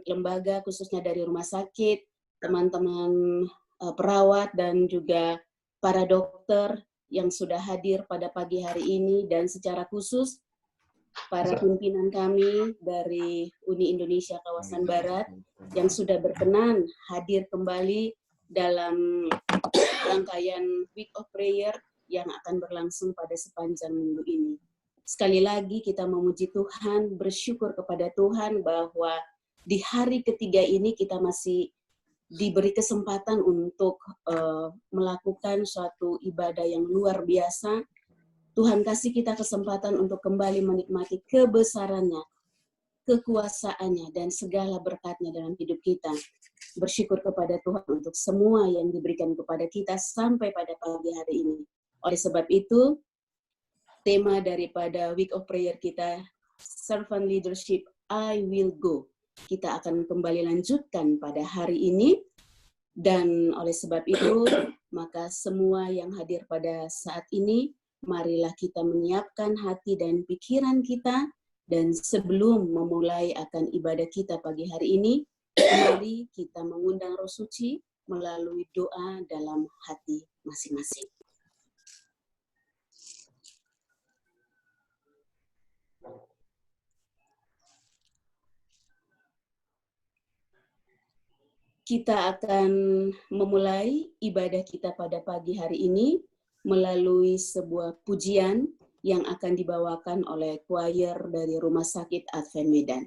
lembaga, khususnya dari rumah sakit, teman-teman perawat, dan juga para dokter yang sudah hadir pada pagi hari ini, dan secara khusus para pimpinan kami dari Uni Indonesia Kawasan Barat yang sudah berkenan hadir kembali dalam rangkaian Week of Prayer yang akan berlangsung pada sepanjang minggu ini. Sekali lagi kita memuji Tuhan, bersyukur kepada Tuhan bahwa di hari ketiga ini kita masih diberi kesempatan untuk melakukan suatu ibadah yang luar biasa. Tuhan kasih kita kesempatan untuk kembali menikmati kebesarannya, kekuasaannya, dan segala berkatnya dalam hidup kita. Bersyukur kepada Tuhan untuk semua yang diberikan kepada kita sampai pada pagi hari ini. Oleh sebab itu, tema daripada Week of Prayer kita, Servant Leadership, I Will Go. Kita akan kembali lanjutkan pada hari ini. Dan oleh sebab itu, maka semua yang hadir pada saat ini, marilah kita menyiapkan hati dan pikiran kita, dan sebelum memulai akan ibadah kita pagi hari ini, mari kita mengundang Roh Suci melalui doa dalam hati masing-masing. Kita akan memulai ibadah kita pada pagi hari ini melalui sebuah pujian yang akan dibawakan oleh choir dari Rumah Sakit Advent Medan.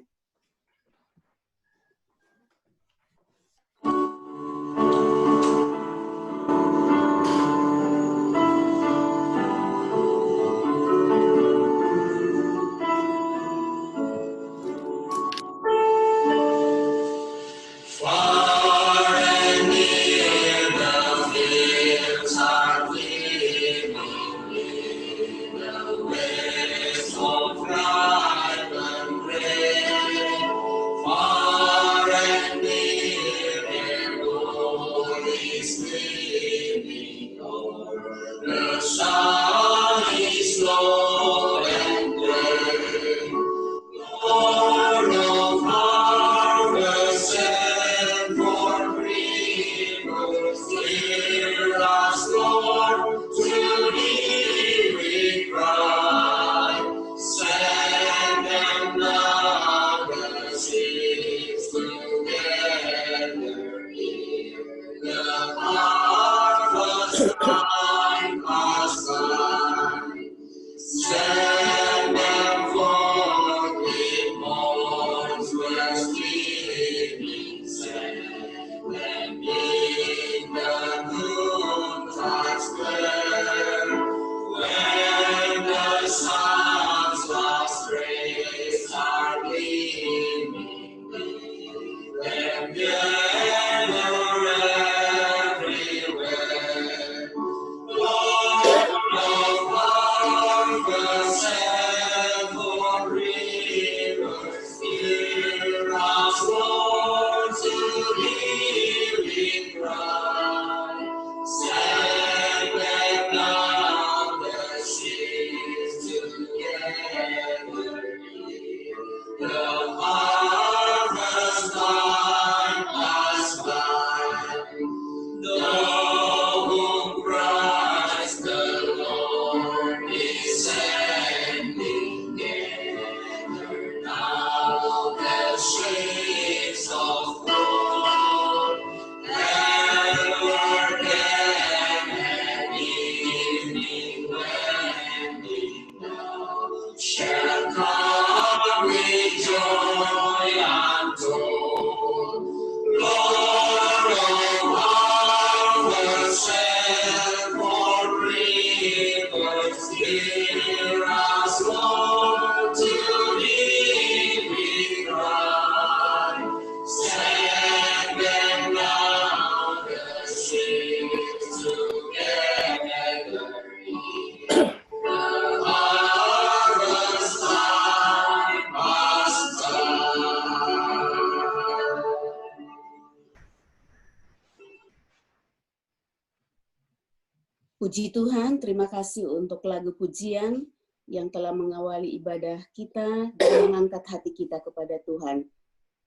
Puji Tuhan, terima kasih untuk lagu pujian yang telah mengawali ibadah kita dan mengangkat hati kita kepada Tuhan.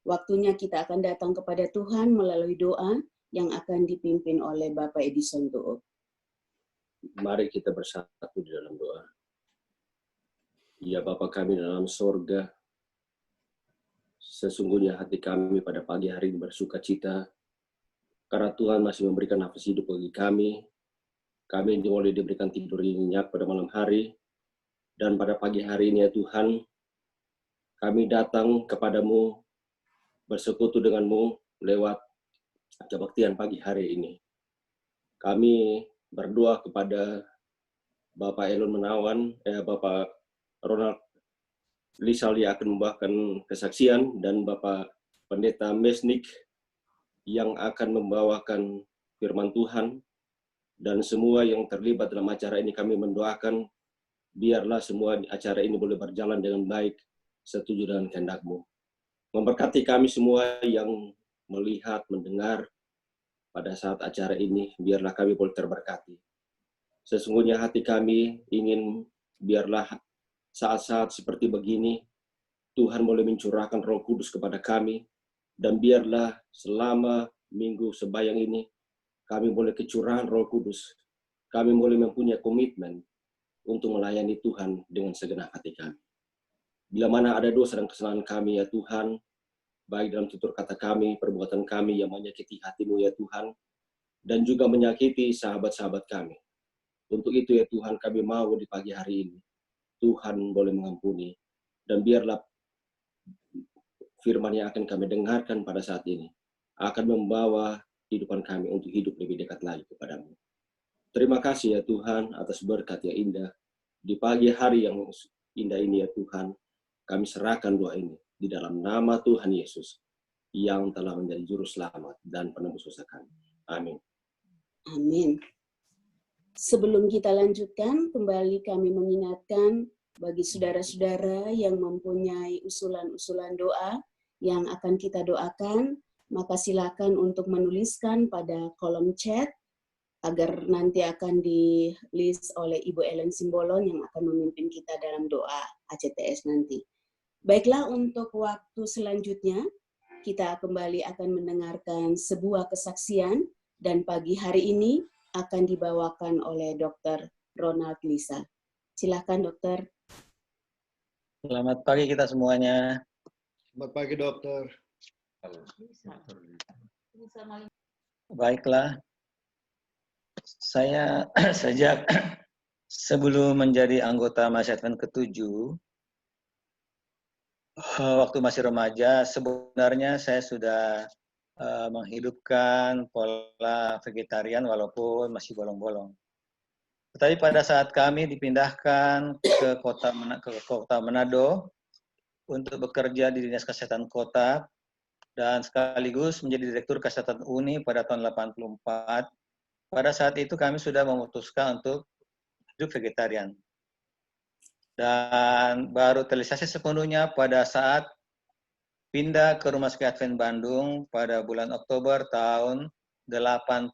Waktunya kita akan datang kepada Tuhan melalui doa yang akan dipimpin oleh Bapak Edison Dook. Mari kita bersatu di dalam doa. Ya Bapa kami dalam sorga, sesungguhnya hati kami pada pagi hari ini bersuka cita, karena Tuhan masih memberikan nafas hidup bagi kami. Kami boleh diberikan tidur yang nyenyak pada malam hari, dan pada pagi hari ini ya Tuhan, kami datang kepadamu, bersekutu denganmu lewat kebaktian pagi hari ini. Kami berdoa kepada Bapak Elon Menawan, Bapak Ronald Lisal yang akan membawakan kesaksian, dan Bapak Pendeta Mesnik yang akan membawakan firman Tuhan, dan semua yang terlibat dalam acara ini kami mendoakan biarlah semua acara ini boleh berjalan dengan baik setuju dengan kehendak-Mu. Memberkati kami semua yang melihat, mendengar pada saat acara ini, biarlah kami boleh terberkati. Sesungguhnya hati kami ingin biarlah saat-saat seperti begini, Tuhan boleh mencurahkan Roh Kudus kepada kami, dan biarlah selama minggu sembahyang ini, kami boleh kecurahan Roh Kudus. Kami boleh mempunyai komitmen untuk melayani Tuhan dengan segenap hati kami. Bila mana ada dosa dan kesalahan kami, ya Tuhan, baik dalam tutur kata kami, perbuatan kami yang menyakiti hati-Mu, ya Tuhan, dan juga menyakiti sahabat-sahabat kami. Untuk itu, ya Tuhan, kami mau di pagi hari ini, Tuhan boleh mengampuni, dan biarlah firman yang akan kami dengarkan pada saat ini akan membawa kehidupan kami untuk hidup lebih dekat lagi kepada-Mu. Terima kasih ya Tuhan atas berkat yang indah. Di pagi hari yang indah ini ya Tuhan, kami serahkan doa ini di dalam nama Tuhan Yesus yang telah menjadi juru selamat dan penebus dosa kami. Amin. Amin. Sebelum kita lanjutkan, kembali kami mengingatkan bagi saudara-saudara yang mempunyai usulan-usulan doa yang akan kita doakan, maka silakan untuk menuliskan pada kolom chat agar nanti akan di-list oleh Ibu Ellen Simbolon yang akan memimpin kita dalam doa ACTS nanti. Baiklah, untuk waktu selanjutnya, kita kembali akan mendengarkan sebuah kesaksian, dan pagi hari ini akan dibawakan oleh Dr. Ronald Lisa. Silakan, Dokter. Selamat pagi kita semuanya. Selamat pagi, Dokter. Baiklah, saya sejak sebelum menjadi anggota Majelis Advent ke-7, waktu masih remaja, sebenarnya saya sudah menghidupkan pola vegetarian walaupun masih bolong-bolong. Tetapi pada saat kami dipindahkan ke kota Manado untuk bekerja di Dinas Kesehatan Kota dan sekaligus menjadi Direktur Kesehatan UNI pada tahun 84, pada saat itu kami sudah memutuskan untuk hidup vegetarian. Dan baru terrealisasi sepenuhnya pada saat pindah ke Rumah Sakit Advent Bandung pada bulan Oktober tahun 86.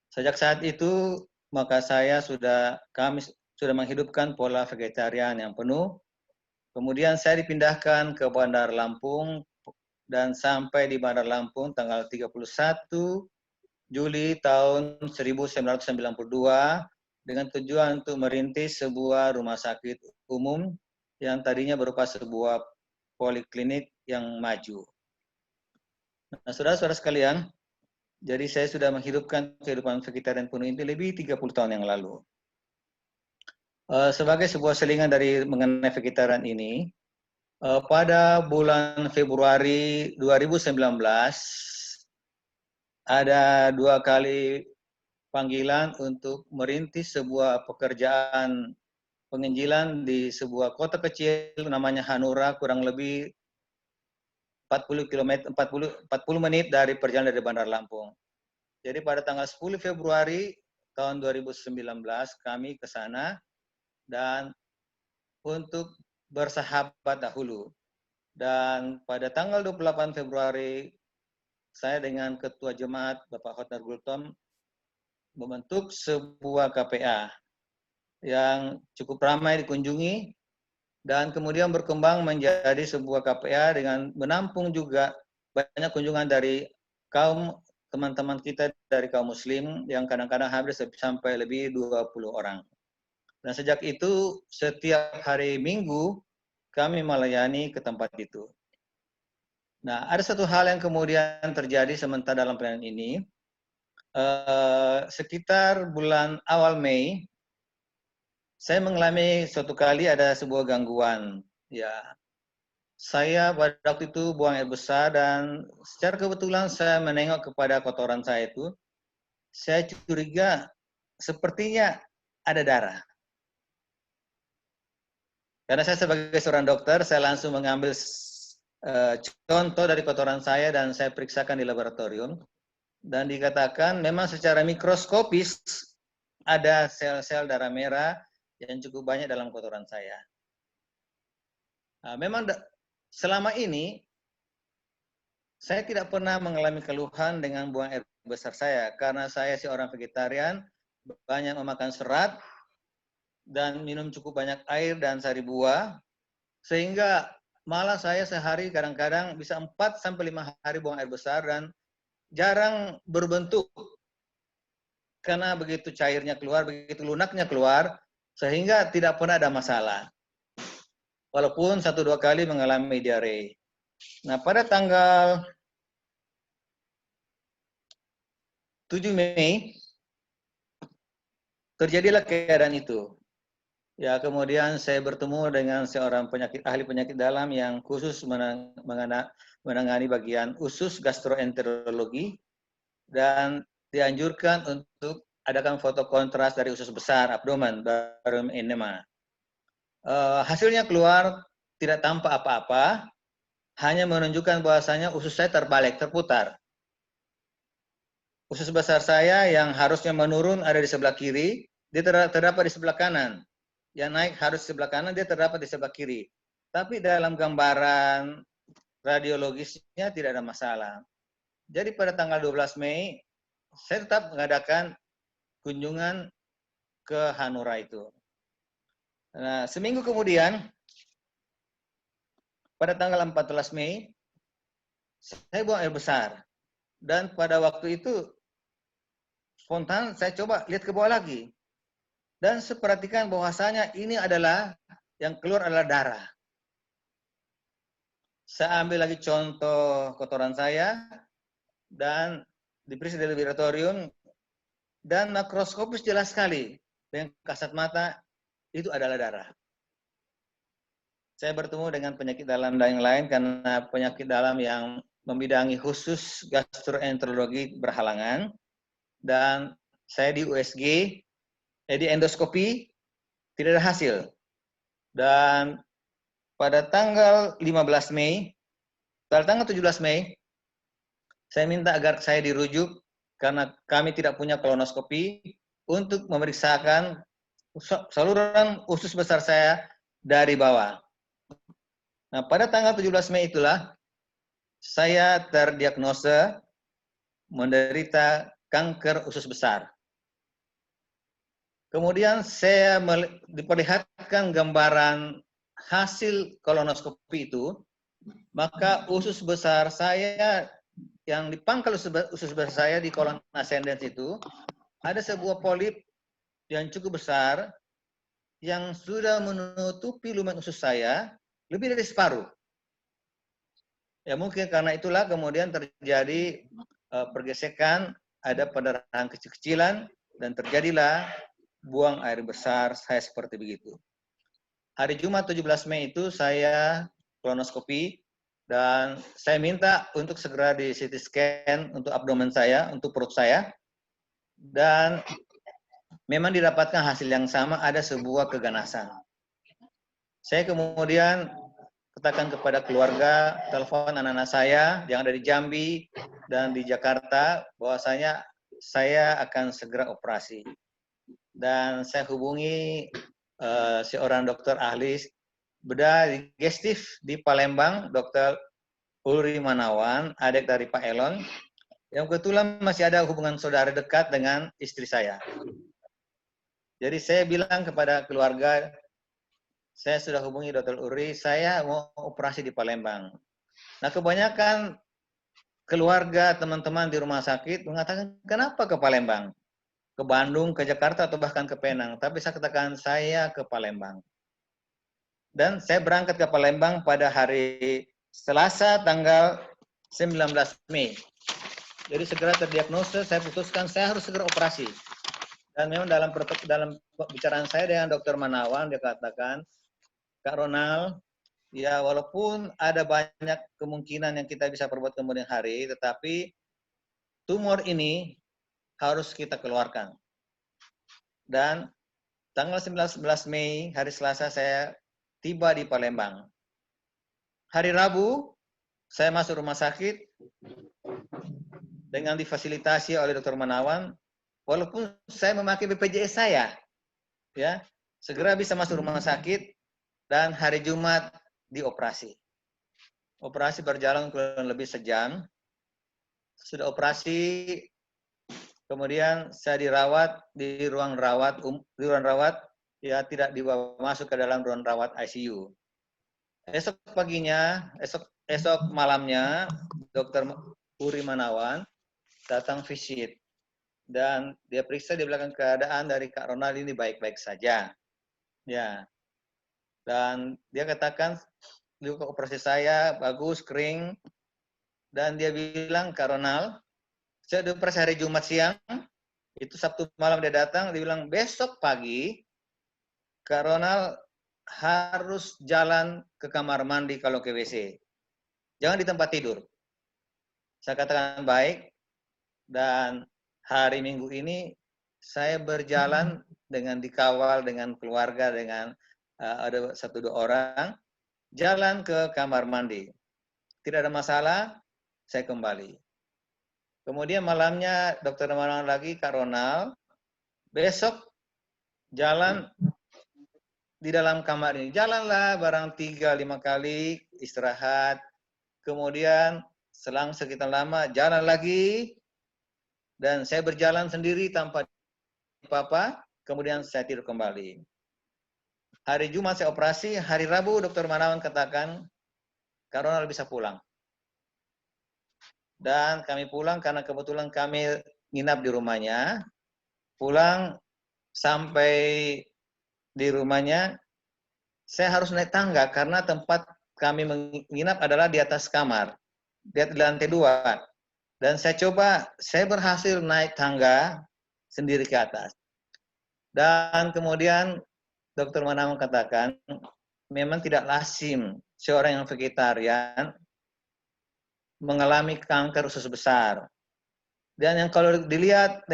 Sejak saat itu, maka kami sudah menghidupkan pola vegetarian yang penuh. Kemudian saya dipindahkan ke Bandar Lampung, dan sampai di Bandar Lampung tanggal 31 Juli tahun 1992 dengan tujuan untuk merintis sebuah rumah sakit umum yang tadinya berupa sebuah poliklinik yang maju. Nah, saudara-saudara sekalian, jadi saya sudah menghidupkan kehidupan vegetarian penuh ini lebih 30 tahun yang lalu. Sebagai sebuah selingan dari mengenai vegetarian ini, pada bulan Februari 2019, ada 2 kali panggilan untuk merintis sebuah pekerjaan penginjilan di sebuah kota kecil namanya Hanura, kurang lebih 40 menit dari perjalanan dari Bandar Lampung. Jadi pada tanggal 10 Februari tahun 2019 kami ke sana dan untuk bersahabat dahulu. Dan pada tanggal 28 Februari saya dengan Ketua Jemaat Bapak Hotnar Gultom membentuk sebuah KPA yang cukup ramai dikunjungi, dan kemudian berkembang menjadi sebuah KPA dengan menampung juga banyak kunjungan dari kaum teman-teman kita dari kaum muslim yang kadang-kadang habis sampai lebih 20 orang. Dan sejak itu setiap hari Minggu kami melayani ke tempat itu. Nah, ada satu hal yang kemudian terjadi sementara dalam pelayanan ini. Sekitar bulan awal Mei, saya mengalami suatu kali ada sebuah gangguan. Ya, saya pada waktu itu buang air besar dan secara kebetulan saya menengok kepada kotoran saya itu. Saya curiga sepertinya ada darah. Karena saya sebagai seorang dokter, saya langsung mengambil contoh dari kotoran saya dan saya periksakan di laboratorium. Dan dikatakan memang secara mikroskopis ada sel-sel darah merah yang cukup banyak dalam kotoran saya. Nah, memang selama ini saya tidak pernah mengalami keluhan dengan buang air besar saya karena saya seorang vegetarian, banyak memakan serat dan minum cukup banyak air dan sari buah, sehingga malah saya sehari kadang-kadang bisa 4-5 hari buang air besar dan jarang berbentuk karena begitu cairnya keluar, begitu lunaknya keluar, sehingga tidak pernah ada masalah. Walaupun 1-2 kali mengalami diare. Nah, pada tanggal 7 Mei terjadilah keadaan itu. Ya, kemudian saya bertemu dengan seorang ahli penyakit dalam yang khusus menangani bagian usus gastroenterologi dan dianjurkan untuk adakan foto kontras dari usus besar, abdomen, barium enema. Hasilnya keluar tidak tampak apa-apa, hanya menunjukkan bahwasanya usus saya terbalik, terputar. Usus besar saya yang harusnya menurun ada di sebelah kiri, dia terdapat di sebelah kanan. Yang naik harus di sebelah kanan, dia terdapat di sebelah kiri. Tapi dalam gambaran radiologisnya tidak ada masalah. Jadi pada tanggal 12 Mei, saya tetap mengadakan kunjungan ke Hanura itu. Nah, seminggu kemudian, pada tanggal 14 Mei, saya buang air besar. Dan pada waktu itu, spontan saya coba lihat ke bawah lagi. Dan saya perhatikan bahwasanya ini adalah, yang keluar adalah darah. Saya ambil lagi contoh kotoran saya, dan diperiksa di laboratorium, dan makroskopis jelas sekali. Dengan kasat mata, itu adalah darah. Saya bertemu dengan penyakit dalam yang lain, karena penyakit dalam yang membidangi khusus gastroenterologi berhalangan. Dan saya di USG, di endoskopi, tidak ada hasil. Dan pada tanggal 15 Mei, pada tanggal 17 Mei, saya minta agar saya dirujuk karena kami tidak punya kolonoskopi untuk memeriksakan saluran usus besar saya dari bawah. Nah, pada tanggal 17 Mei itulah saya terdiagnosa menderita kanker usus besar. Kemudian saya diperlihatkan gambaran hasil kolonoskopi itu, maka usus besar saya yang dipangkal usus besar saya di kolon ascendens itu ada sebuah polip yang cukup besar yang sudah menutupi lumen usus saya lebih dari separuh. Ya mungkin karena itulah kemudian terjadi pergesekan, ada perdarahan kecil-kecilan dan terjadilah buang air besar saya seperti begitu. Hari Jumat 17 Mei itu saya kolonoskopi dan saya minta untuk segera di CT scan untuk abdomen saya, untuk perut saya. Dan memang didapatkan hasil yang sama, ada sebuah keganasan. Saya kemudian katakan kepada keluarga, telepon anak-anak saya yang ada di Jambi dan di Jakarta, bahwasanya saya akan segera operasi. Dan saya hubungi seorang dokter ahli bedah digestif di Palembang, Dr. Ulri Manawan, adik dari Pak Elon, yang kebetulan masih ada hubungan saudara dekat dengan istri saya. Jadi saya bilang kepada keluarga, saya sudah hubungi Dr. Uri, saya mau operasi di Palembang. Nah, kebanyakan keluarga, teman-teman di rumah sakit mengatakan, kenapa ke Palembang? Ke Bandung, ke Jakarta, atau bahkan ke Penang. Tapi saya katakan, saya ke Palembang. Dan saya berangkat ke Palembang pada hari Selasa tanggal 19 Mei. Jadi segera terdiagnosa, saya putuskan saya harus segera operasi. Dan memang dalam pembicaraan saya dengan Dr. Manawan, dia katakan, Kak Ronald, ya walaupun ada banyak kemungkinan yang kita bisa perbuat kemudian hari, tetapi tumor ini harus kita keluarkan. Dan tanggal 19 Mei, hari Selasa, saya tiba di Palembang. Hari Rabu, saya masuk rumah sakit dengan difasilitasi oleh Dr. Manawan, walaupun saya memakai BPJS saya, ya, segera bisa masuk rumah sakit dan hari Jumat dioperasi. Operasi berjalan kurang lebih sejam. Sudah operasi, kemudian saya dirawat di ruang rawat, ya tidak dibawa masuk ke dalam ruang rawat ICU. Esok paginya, esok malamnya, Dr. Uri Manawan datang visit dan dia periksa, dia bilang keadaan dari Kak Ronald ini baik-baik saja, ya. Dan dia katakan luka operasi saya bagus, kering, dan dia bilang, Kak Ronald, saya dioperasi hari Jumat siang, itu Sabtu malam dia datang, dia bilang besok pagi Kak Ronald harus jalan ke kamar mandi kalau ke WC. Jangan di tempat tidur. Saya katakan baik, dan hari Minggu ini saya berjalan dengan dikawal dengan keluarga, dengan ada 1-2 orang, jalan ke kamar mandi. Tidak ada masalah, saya kembali. Kemudian malamnya dokter Manawan lagi, Kak Ronald, besok jalan di dalam kamar ini. Jalanlah barang 3-5 kali, istirahat. Kemudian selang sekitar lama, jalan lagi. Dan saya berjalan sendiri tanpa apa-apa. Kemudian saya tidur kembali. Hari Jumat saya operasi. Hari Rabu Dr. Manawan katakan, Kak Ronald bisa pulang. Dan kami pulang karena kebetulan kami nginap di rumahnya. Pulang sampai di rumahnya, saya harus naik tangga karena tempat kami menginap adalah di atas kamar, di lantai 2. Dan saya berhasil naik tangga sendiri ke atas. Dan kemudian Dr. Manawan katakan, memang tidak lazim seorang yang vegetarian mengalami kanker usus besar. Dan yang kalau dilihat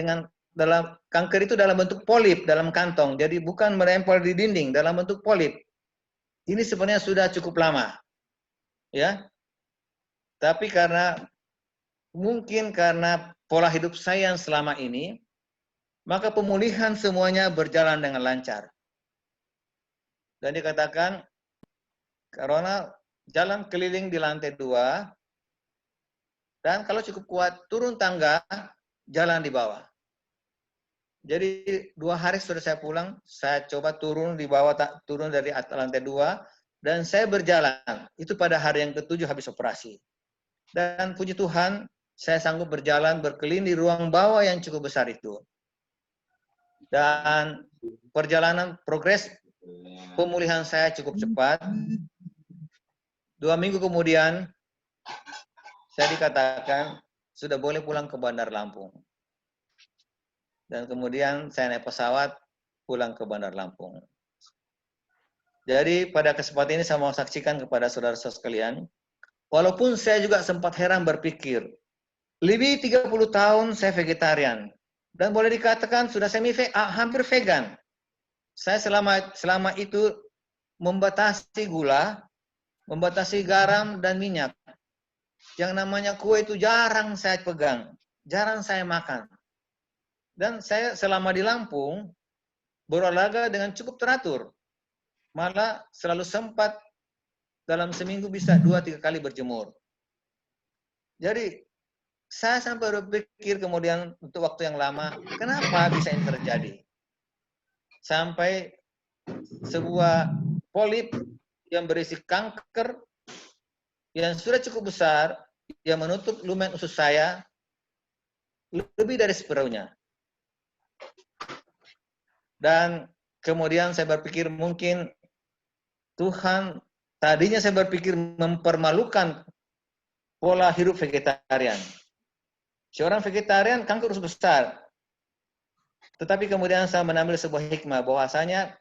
dalam kanker itu dalam bentuk polip dalam kantong, jadi bukan menempel di dinding, dalam bentuk polip. Ini sebenarnya sudah cukup lama, ya. Tapi mungkin karena pola hidup saya yang selama ini, maka pemulihan semuanya berjalan dengan lancar. Dan dikatakan, karena jalan keliling di lantai 2, dan kalau cukup kuat turun tangga, jalan di bawah. Jadi 2 hari sudah saya pulang, saya coba turun di bawah, turun dari lantai 2, dan saya berjalan. Itu pada hari yang ke-7 habis operasi. Dan puji Tuhan, saya sanggup berjalan berkeliling di ruang bawah yang cukup besar itu. Dan perjalanan progres pemulihan saya cukup cepat. 2 minggu kemudian, saya dikatakan sudah boleh pulang ke Bandar Lampung. Dan kemudian saya naik pesawat pulang ke Bandar Lampung. Jadi pada kesempatan ini saya mau saksikan kepada saudara-saudara sekalian, walaupun saya juga sempat heran berpikir, lebih 30 tahun saya vegetarian, dan boleh dikatakan sudah hampir vegan. Saya selama itu membatasi gula, membatasi garam dan minyak. Yang namanya kue itu jarang saya pegang, jarang saya makan. Dan saya selama di Lampung berolahraga dengan cukup teratur. Malah selalu sempat dalam seminggu bisa 2-3 kali berjemur. Jadi saya sampai berpikir kemudian untuk waktu yang lama, kenapa bisa ini terjadi? Sampai sebuah polip yang berisi kanker yang sudah cukup besar, yang menutup lumen usus saya lebih dari separuhnya. Dan kemudian saya berpikir mungkin Tuhan, tadinya saya berpikir mempermalukan pola hidup vegetarian. Seorang vegetarian kanker usus besar. Tetapi kemudian saya mengambil sebuah hikmah bahwasanya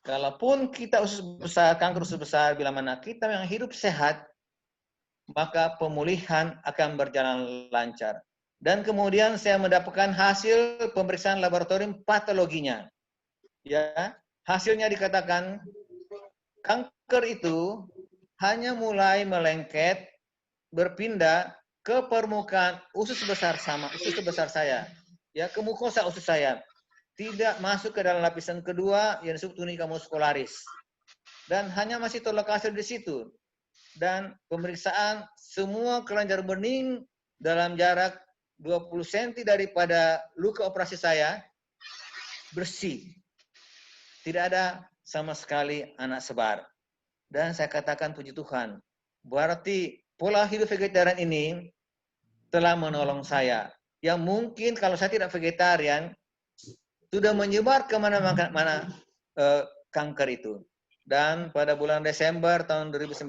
kalaupun kita usus besar, kanker usus besar, bila mana kita yang hidup sehat, maka pemulihan akan berjalan lancar. Dan kemudian saya mendapatkan hasil pemeriksaan laboratorium patologinya. Ya, hasilnya dikatakan kanker itu hanya mulai melengket, berpindah ke permukaan usus besar saya, ya, ke mukosa usus saya. Tidak masuk ke dalam lapisan kedua yang disebut tunica muscularis. Dan hanya masih terlokasi di situ. Dan pemeriksaan semua kelenjar bening dalam jarak 20 cm daripada luka operasi saya bersih. Tidak ada sama sekali anak sebar. Dan saya katakan puji Tuhan, berarti pola hidup vegetarian ini telah menolong saya. Yang mungkin kalau saya tidak vegetarian, sudah menyebar kemana-mana kanker itu. Dan pada bulan Desember tahun 2019,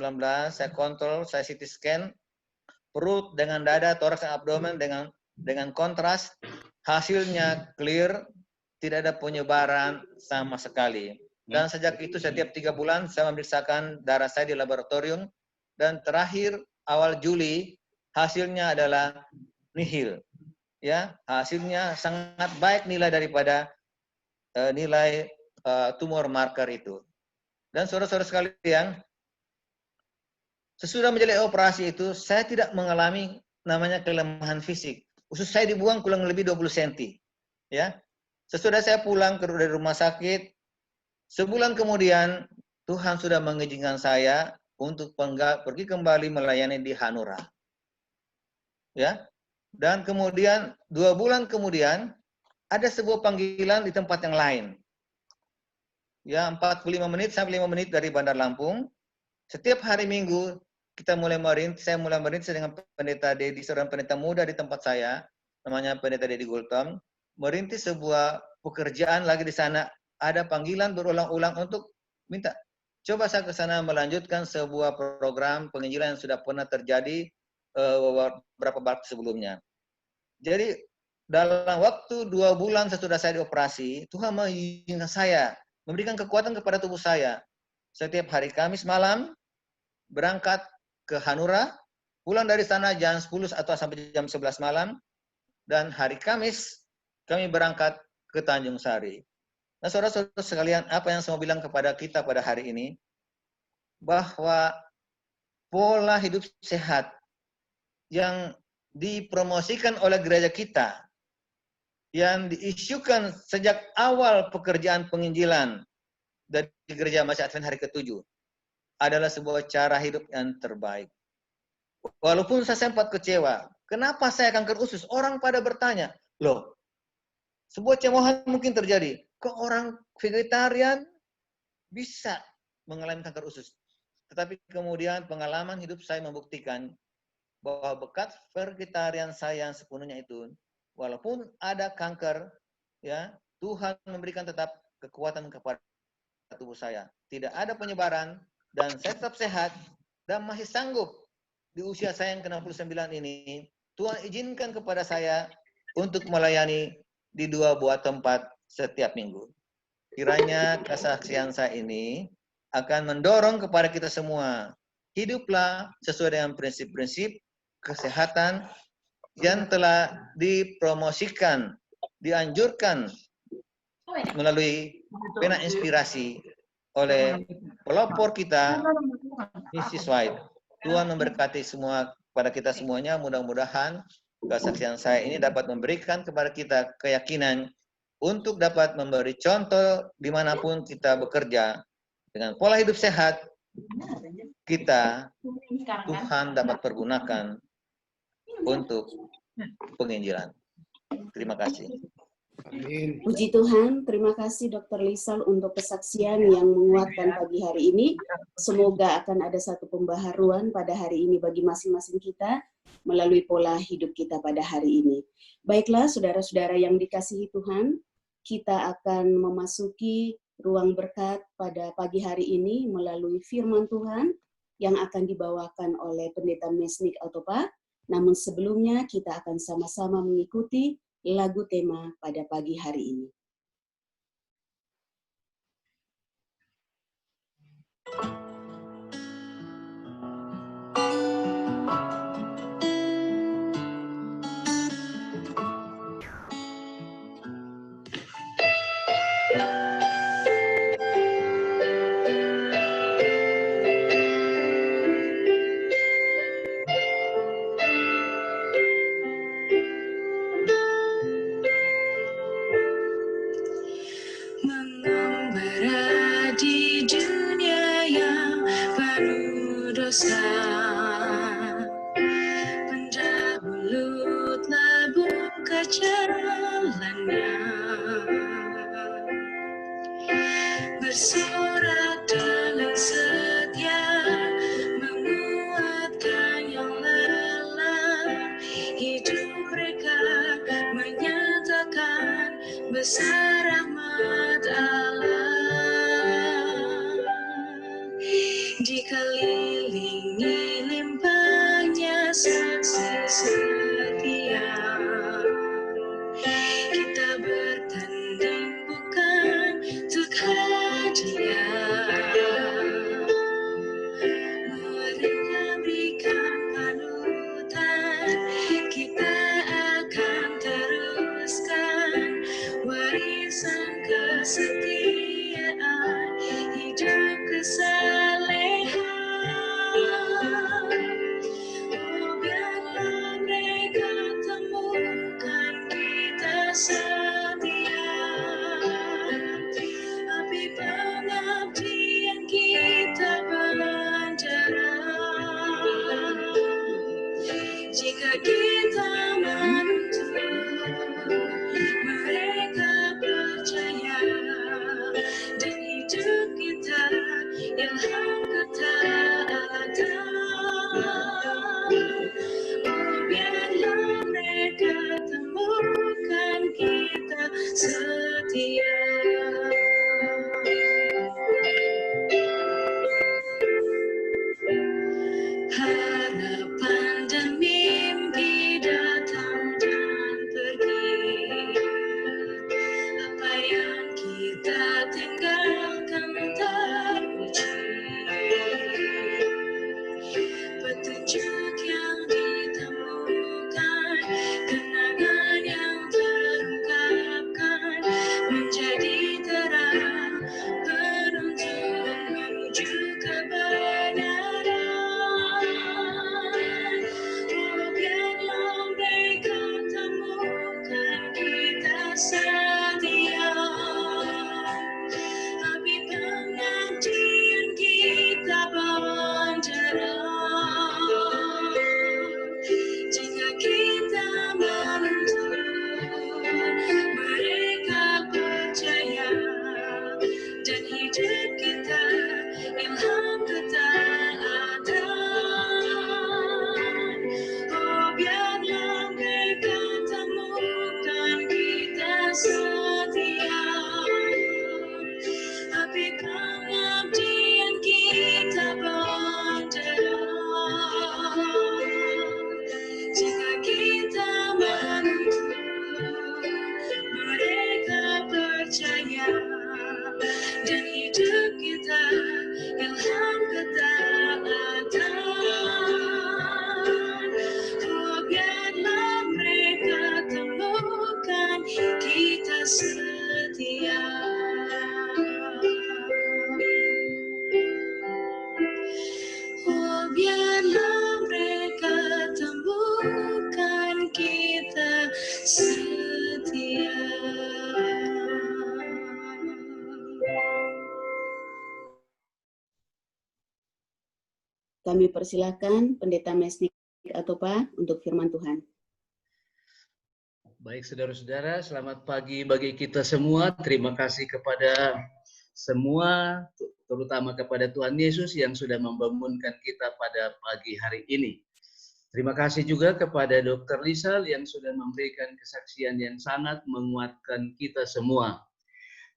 saya kontrol, saya CT scan perut dengan dada, toraks dan abdomen dengan kontras. Hasilnya clear, tidak ada penyebaran sama sekali. Dan sejak itu setiap 3 bulan saya memeriksakan darah saya di laboratorium. Dan terakhir awal Juli hasilnya adalah nihil. Ya, hasilnya sangat baik nilai daripada nilai tumor marker itu. Dan saudara-saudara sekalian, sesudah menjalani operasi itu, saya tidak mengalami namanya kelemahan fisik. Usus saya dibuang kurang lebih 20 cm. Ya. Sesudah saya pulang dari rumah sakit, sebulan kemudian Tuhan sudah mengizinkan saya untuk pergi kembali melayani di Hanura. Ya. Dan kemudian 2 bulan kemudian ada sebuah panggilan di tempat yang lain. Ya, 45 menit sampai 5 menit dari Bandar Lampung. Setiap hari Minggu saya mulai merintis dengan pendeta Dedi, seorang pendeta muda di tempat saya, namanya pendeta Dedi Gultom, merintis sebuah pekerjaan lagi di sana. Ada panggilan berulang-ulang untuk minta coba saya ke sana melanjutkan sebuah program penginjilan yang sudah pernah terjadi beberapa waktu sebelumnya. Jadi dalam waktu 2 bulan sesudah saya dioperasi, Tuhan mengizinkan saya, memberikan kekuatan kepada tubuh saya. Setiap hari Kamis malam, berangkat ke Hanura, pulang dari sana jam 10 atau sampai jam 11 malam, dan hari Kamis kami berangkat ke Tanjung Sari. Nah, saudara-saudara sekalian, apa yang saya mau bilang kepada kita pada hari ini, bahwa pola hidup sehat yang dipromosikan oleh gereja kita, yang diisukan sejak awal pekerjaan penginjilan dari gereja Masjid Advent hari ke-7 adalah sebuah cara hidup yang terbaik. Walaupun saya sempat kecewa, kenapa saya kanker usus? Orang pada bertanya, loh, sebuah cemoohan mungkin terjadi. Kok orang vegetarian bisa mengalami kanker usus? Tetapi kemudian pengalaman hidup saya membuktikan bahwa berkat vegetarian saya yang sepenuhnya itu, walaupun ada kanker, ya, Tuhan memberikan tetap kekuatan kepada tubuh saya. Tidak ada penyebaran, dan saya tetap sehat, dan masih sanggup di usia saya yang ke-69 ini, Tuhan izinkan kepada saya untuk melayani di 2 buah tempat setiap minggu. Kiranya kesaksian saya ini akan mendorong kepada kita semua, hiduplah sesuai dengan prinsip-prinsip kesehatan yang telah dipromosikan, dianjurkan melalui pena inspirasi oleh pelopor kita, Mrs. White. Tuhan memberkati semua pada kita semuanya. Mudah-mudahan kesaksian saya ini dapat memberikan kepada kita keyakinan untuk dapat memberi contoh dimanapun kita bekerja dengan pola hidup sehat. Kita, Tuhan dapat pergunakan untuk penginjilan. Terima kasih. Amin. Puji Tuhan, terima kasih Dr. Lisal untuk kesaksian yang menguatkan pagi hari ini. Semoga akan ada satu pembaharuan pada hari ini bagi masing-masing kita melalui pola hidup kita pada hari ini. Baiklah, saudara-saudara yang dikasihi Tuhan, kita akan memasuki ruang berkat pada pagi hari ini melalui firman Tuhan yang akan dibawakan oleh Pendeta Mesnik Autopa. Namun sebelumnya kita akan sama-sama mengikuti lagu tema pada pagi hari ini. Mengembara di dunia yang penuh dosa, pendahulu telah buka jalannya, bersorak dengan setia, menguatkan yang lelah. Hidup mereka menyatakan besar rahmat Allah, dikelilingi limpahnya saksi setia. Kita bertanding bukan untuk hadiah, mereka berikan panutan, kita akan teruskan warisan kesetiaan, hidup kesalehan. Oh, biarlah mereka temukan kita setia, api pengabdian kita bandera. Jika kita menuntut, mereka percaya, dan hidup kita ilham ketaatan. Oh, biarlah mereka temukan kita setia. Harapan dan mimpi datang dan pergi, apa yang kita tinggalkan terpuji, petunjuk yang ditemukan, kenangan yang terungkapkan, menjadi terang penuntun menuju kebenaran. Oh, biarlah mereka temukan kita setia, api pengabdian kita bandera. Jika kita menuntut, mereka percaya, dan hidup kita ilham ketaatan. Oh, biarlah mereka temukan kita setia, api pengabdian kita bandera. Jika kita menuntut, mereka percaya, dan hidup kita ilham ketaatan. Oh, biarlah mereka temukan kita setia. Oh, biarlah mereka temukan kita setia. Kami persilakan Pendeta Mesnik Autopa untuk firman Tuhan. Baik saudara-saudara, selamat pagi bagi kita semua. Terima kasih kepada semua, terutama kepada Tuhan Yesus yang sudah membangunkan kita pada pagi hari ini. Terima kasih juga kepada Dr. Lisal yang sudah memberikan kesaksian yang sangat menguatkan kita semua.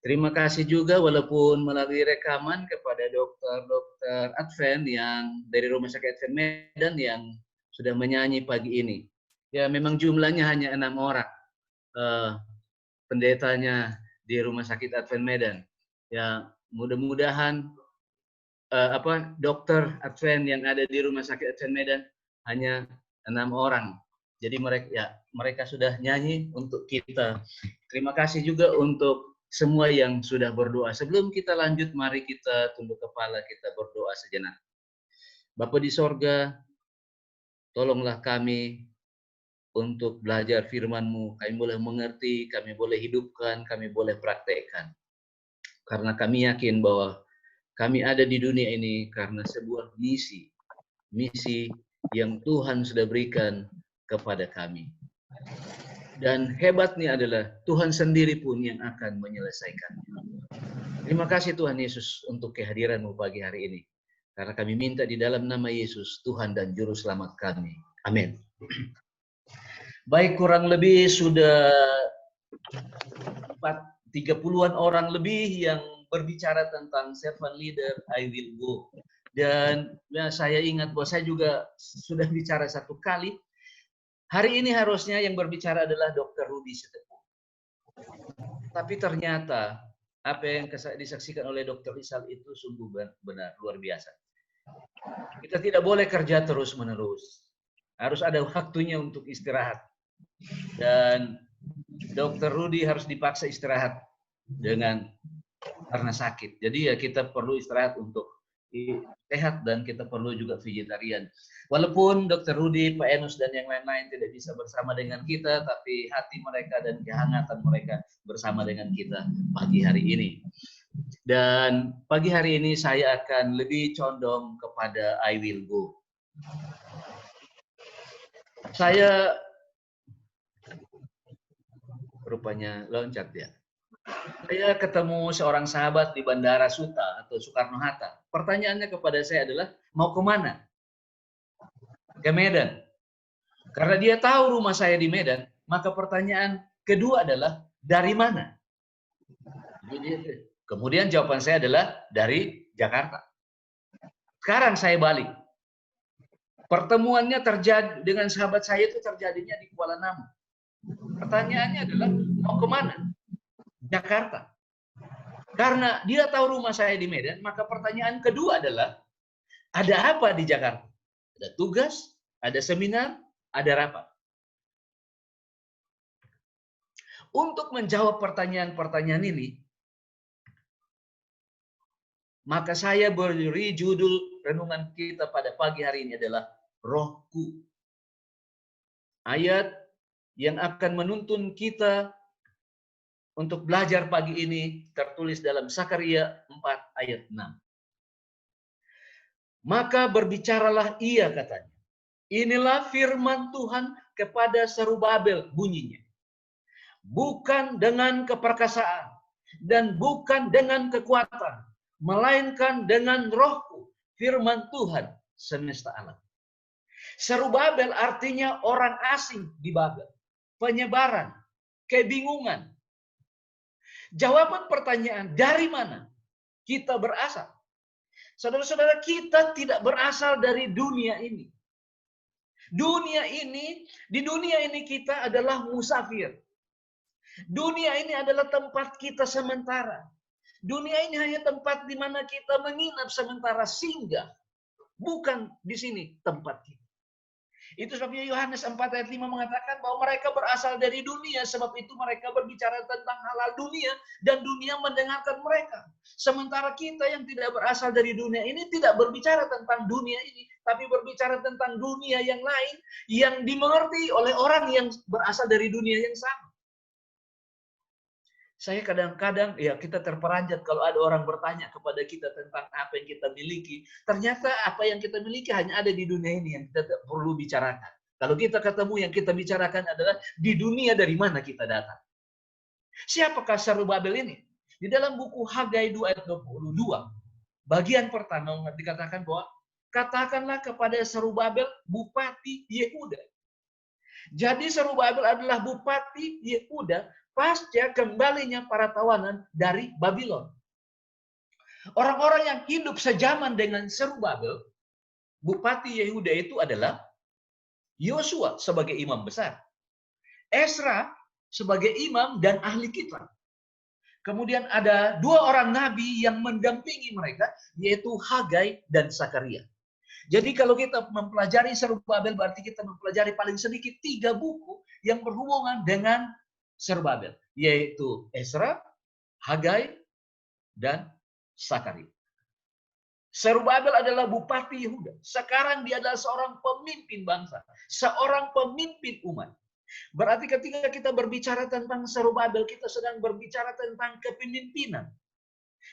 Terima kasih juga walaupun melalui rekaman kepada Dr. Advent yang dari Rumah Sakit Advent Medan yang sudah menyanyi pagi ini. Ya, memang jumlahnya hanya 6 orang. Pendetanya di Rumah Sakit Advent Medan. Ya, mudah-mudahan dokter Advent yang ada di Rumah Sakit Advent Medan hanya 6 orang. Jadi mereka sudah nyanyi untuk kita. Terima kasih juga untuk semua yang sudah berdoa. Sebelum kita lanjut, mari kita tunduk kepala, kita berdoa sejenak. Bapa di sorga, tolonglah kami untuk belajar firman-Mu. Kami boleh mengerti, kami boleh hidupkan, kami boleh praktekkan. Karena kami yakin bahwa kami ada di dunia ini karena sebuah misi. Misi yang Tuhan sudah berikan kepada kami. Dan hebatnya adalah Tuhan sendiri pun yang akan menyelesaikannya. Terima kasih Tuhan Yesus untuk kehadiran-Mu pagi hari ini. Karena kami minta di dalam nama Yesus, Tuhan dan Juru Selamat kami. Amin. Baik, kurang lebih sudah 30-an orang lebih yang berbicara tentang servant leader, I will go. Dan ya, saya ingat bahwa saya juga sudah bicara satu kali. Hari ini harusnya yang berbicara adalah Dr. Rudy Sitepu. Tapi ternyata apa yang disaksikan oleh Dr. Lisal itu sungguh benar, luar biasa. Kita tidak boleh kerja terus-menerus. Harus ada waktunya untuk istirahat. Dan Dr. Rudy harus dipaksa istirahat karena sakit. Jadi ya kita perlu istirahat untuk sehat dan kita perlu juga vegetarian. Walaupun Dr. Rudy, Pak Enus dan yang lain-lain tidak bisa bersama dengan kita, tapi hati mereka dan kehangatan mereka bersama dengan kita pagi hari ini. Dan pagi hari ini saya akan lebih condong kepada I will go. Saya rupanya loncat ya. Saya ketemu seorang sahabat di Bandara Suta atau Soekarno-Hatta. Pertanyaannya kepada saya adalah, mau kemana? Ke Medan. Karena dia tahu rumah saya di Medan, maka pertanyaan kedua adalah, dari mana? Kemudian jawaban saya adalah, dari Jakarta. Sekarang saya balik. Pertemuannya terjadi dengan sahabat saya itu terjadinya di Kuala Namu. Pertanyaannya adalah, mau kemana? Jakarta. Karena dia tahu rumah saya di Medan, maka pertanyaan kedua adalah, ada apa di Jakarta? Ada tugas, ada seminar, ada rapat. Untuk menjawab pertanyaan-pertanyaan ini, maka saya beri judul renungan kita pada pagi hari ini adalah Rohku. Ayat yang akan menuntun kita untuk belajar pagi ini tertulis dalam Sakaria 4 ayat 6. Maka berbicaralah ia katanya. Inilah firman Tuhan kepada Zerubabel bunyinya. Bukan dengan keperkasaan dan bukan dengan kekuatan, melainkan dengan rohku, firman Tuhan semesta alam. Zerubabel artinya orang asing di Babel. Penyebaran, kebingungan. Jawaban pertanyaan, dari mana kita berasal? Saudara-saudara, kita tidak berasal dari dunia ini. Di dunia ini kita adalah musafir. Dunia ini adalah tempat kita sementara. Dunia ini hanya tempat di mana kita menginap sementara, singgah. Bukan di sini tempat kita. Itu sebabnya Yohanes 4 ayat 5 mengatakan bahwa mereka berasal dari dunia, sebab itu mereka berbicara tentang hal-hal dunia dan dunia mendengarkan mereka. Sementara kita yang tidak berasal dari dunia ini tidak berbicara tentang dunia ini, tapi berbicara tentang dunia yang lain yang dimengerti oleh orang yang berasal dari dunia yang sama. Saya kadang-kadang, ya kita terperanjat kalau ada orang bertanya kepada kita tentang apa yang kita miliki. Ternyata apa yang kita miliki hanya ada di dunia ini yang kita perlu bicarakan. Kalau kita ketemu, yang kita bicarakan adalah di dunia dari mana kita datang. Siapakah Zerubabel ini? Di dalam buku Hagai 2 ayat 22, bagian pertama dikatakan bahwa katakanlah kepada Zerubabel, bupati Yehuda. Jadi Zerubabel adalah bupati Yehuda pasca kembalinya para tawanan dari Babylon. Orang-orang yang hidup sejaman dengan Zerubabel, bupati Yehuda itu adalah Yosua sebagai imam besar, Ezra sebagai imam dan ahli kitab. Kemudian ada 2 orang nabi yang mendampingi mereka, yaitu Hagai dan Zakaria. Jadi kalau kita mempelajari Zerubabel, berarti kita mempelajari paling sedikit 3 buku yang berhubungan dengan Zerubabel, yaitu Ezra, Hagai, dan Zakaria. Zerubabel adalah bupati Yehuda. Sekarang dia adalah seorang pemimpin bangsa, seorang pemimpin umat. Berarti ketika kita berbicara tentang Zerubabel, kita sedang berbicara tentang kepemimpinan.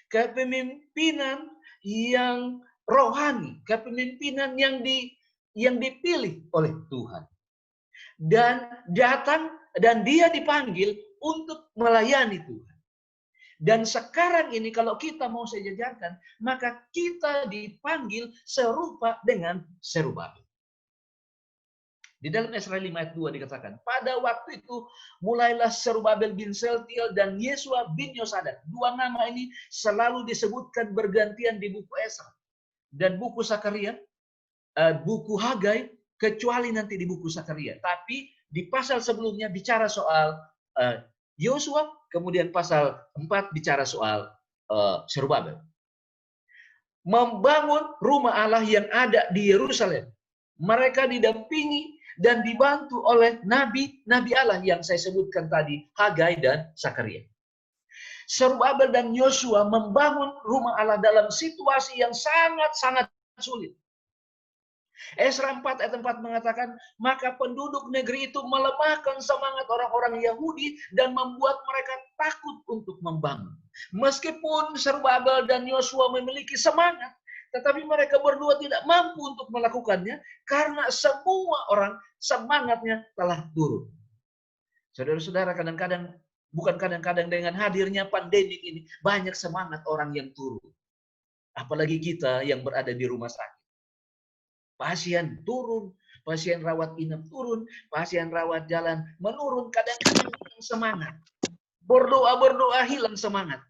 Kepemimpinan yang rohani, kepemimpinan yang dipilih oleh Tuhan. Dan dia dipanggil untuk melayani Tuhan. Dan sekarang ini kalau kita mau sejajarkan, maka kita dipanggil serupa dengan Zerubabel. Di dalam Esra 5 ayat 2 dikatakan, pada waktu itu mulailah Zerubabel bin Seltiel dan Yesua bin Yosadak. 2 nama ini selalu disebutkan bergantian di buku Esra. Dan buku Zakaria, buku Hagai, kecuali nanti di buku Zakaria. Tapi di pasal sebelumnya bicara soal Yosua, kemudian pasal 4 bicara soal Zerubabel. Membangun rumah Allah yang ada di Yerusalem. Mereka didampingi dan dibantu oleh nabi-nabi Allah yang saya sebutkan tadi, Hagai dan Zakaria. Zerubabel dan Yosua membangun rumah Allah dalam situasi yang sangat-sangat sulit. Esra 4 ayat 4 mengatakan, maka penduduk negeri itu melemahkan semangat orang-orang Yahudi dan membuat mereka takut untuk membangun. Meskipun Zerubabel dan Yosua memiliki semangat, tetapi mereka berdua tidak mampu untuk melakukannya karena semua orang semangatnya telah turun. Saudara-saudara, kadang-kadang dengan hadirnya pandemik ini, banyak semangat orang yang turun. Apalagi kita yang berada di rumah sakit. Pasien turun, pasien rawat inap turun, pasien rawat jalan menurun, kadang-kadang semangat. Berdoa hilang semangat.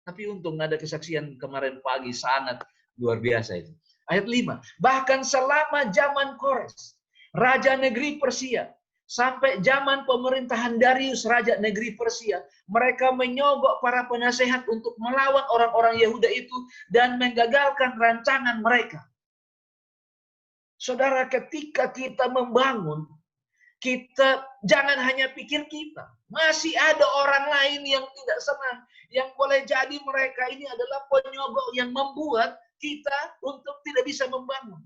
Tapi untung ada kesaksian kemarin pagi sangat luar biasa itu. Ayat 5, bahkan selama zaman Kores, Raja Negeri Persia, sampai zaman pemerintahan Darius, Raja Negeri Persia, mereka menyogok para penasehat untuk melawan orang-orang Yehuda itu dan menggagalkan rancangan mereka. Saudara, ketika kita membangun, kita jangan hanya pikir kita. Masih ada orang lain yang tidak senang. Yang boleh jadi mereka ini adalah penyogok yang membuat kita untuk tidak bisa membangun.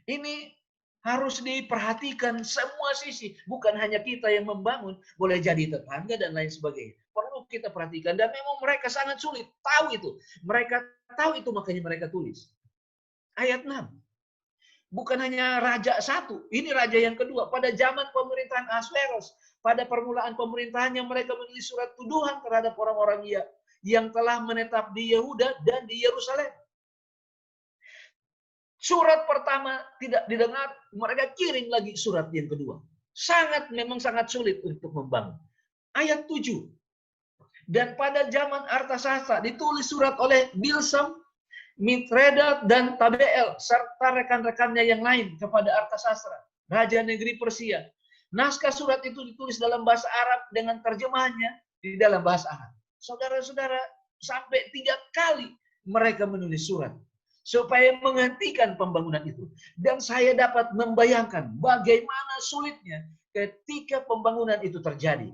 Ini harus diperhatikan semua sisi. Bukan hanya kita yang membangun, boleh jadi tetangga dan lain sebagainya. Perlu kita perhatikan. Dan memang mereka sangat sulit. Tahu itu. Mereka tahu itu, makanya mereka tulis. Ayat 6. Bukan hanya raja satu, ini raja yang kedua. Pada zaman pemerintahan Ahasveros, pada permulaan pemerintahannya mereka menulis surat tuduhan terhadap orang-orang yang telah menetap di Yehuda dan di Yerusalem. Surat pertama tidak didengar, mereka kirim lagi surat yang kedua. Memang sangat sulit untuk membangun. Ayat 7. Dan pada zaman Artasasta ditulis surat oleh Bilsam, Mitredat dan Tabeel serta rekan-rekannya yang lain kepada Artasastra, Raja Negeri Persia. Naskah surat itu ditulis dalam bahasa Arab dengan terjemahannya di dalam bahasa Arab. Saudara-saudara, sampai 3 kali mereka menulis surat supaya menghentikan pembangunan itu. Dan saya dapat membayangkan bagaimana sulitnya ketika pembangunan itu terjadi.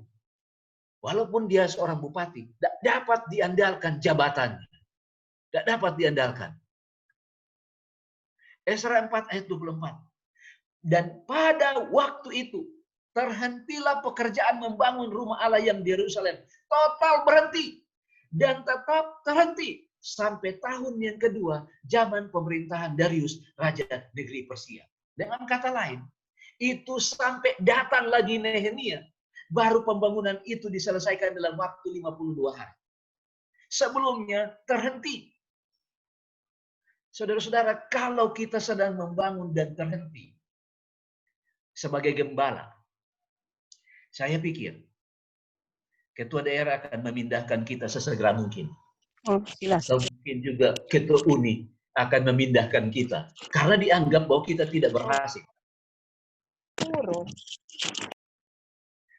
Walaupun dia seorang bupati, tidak dapat diandalkan jabatannya. Tidak dapat diandalkan. Esra 4 ayat 24. Dan pada waktu itu, terhentilah pekerjaan membangun rumah Allah yang di Yerusalem. Total berhenti. Dan tetap terhenti. Sampai tahun yang kedua, zaman pemerintahan Darius, Raja Negeri Persia. Dengan kata lain, itu sampai datang lagi Nehemia, baru pembangunan itu diselesaikan dalam waktu 52 hari. Sebelumnya terhenti. Saudara-saudara, kalau kita sedang membangun dan terhenti sebagai gembala, saya pikir ketua daerah akan memindahkan kita sesegera mungkin. Atau mungkin juga ketua uni akan memindahkan kita karena dianggap bahwa kita tidak berhasil.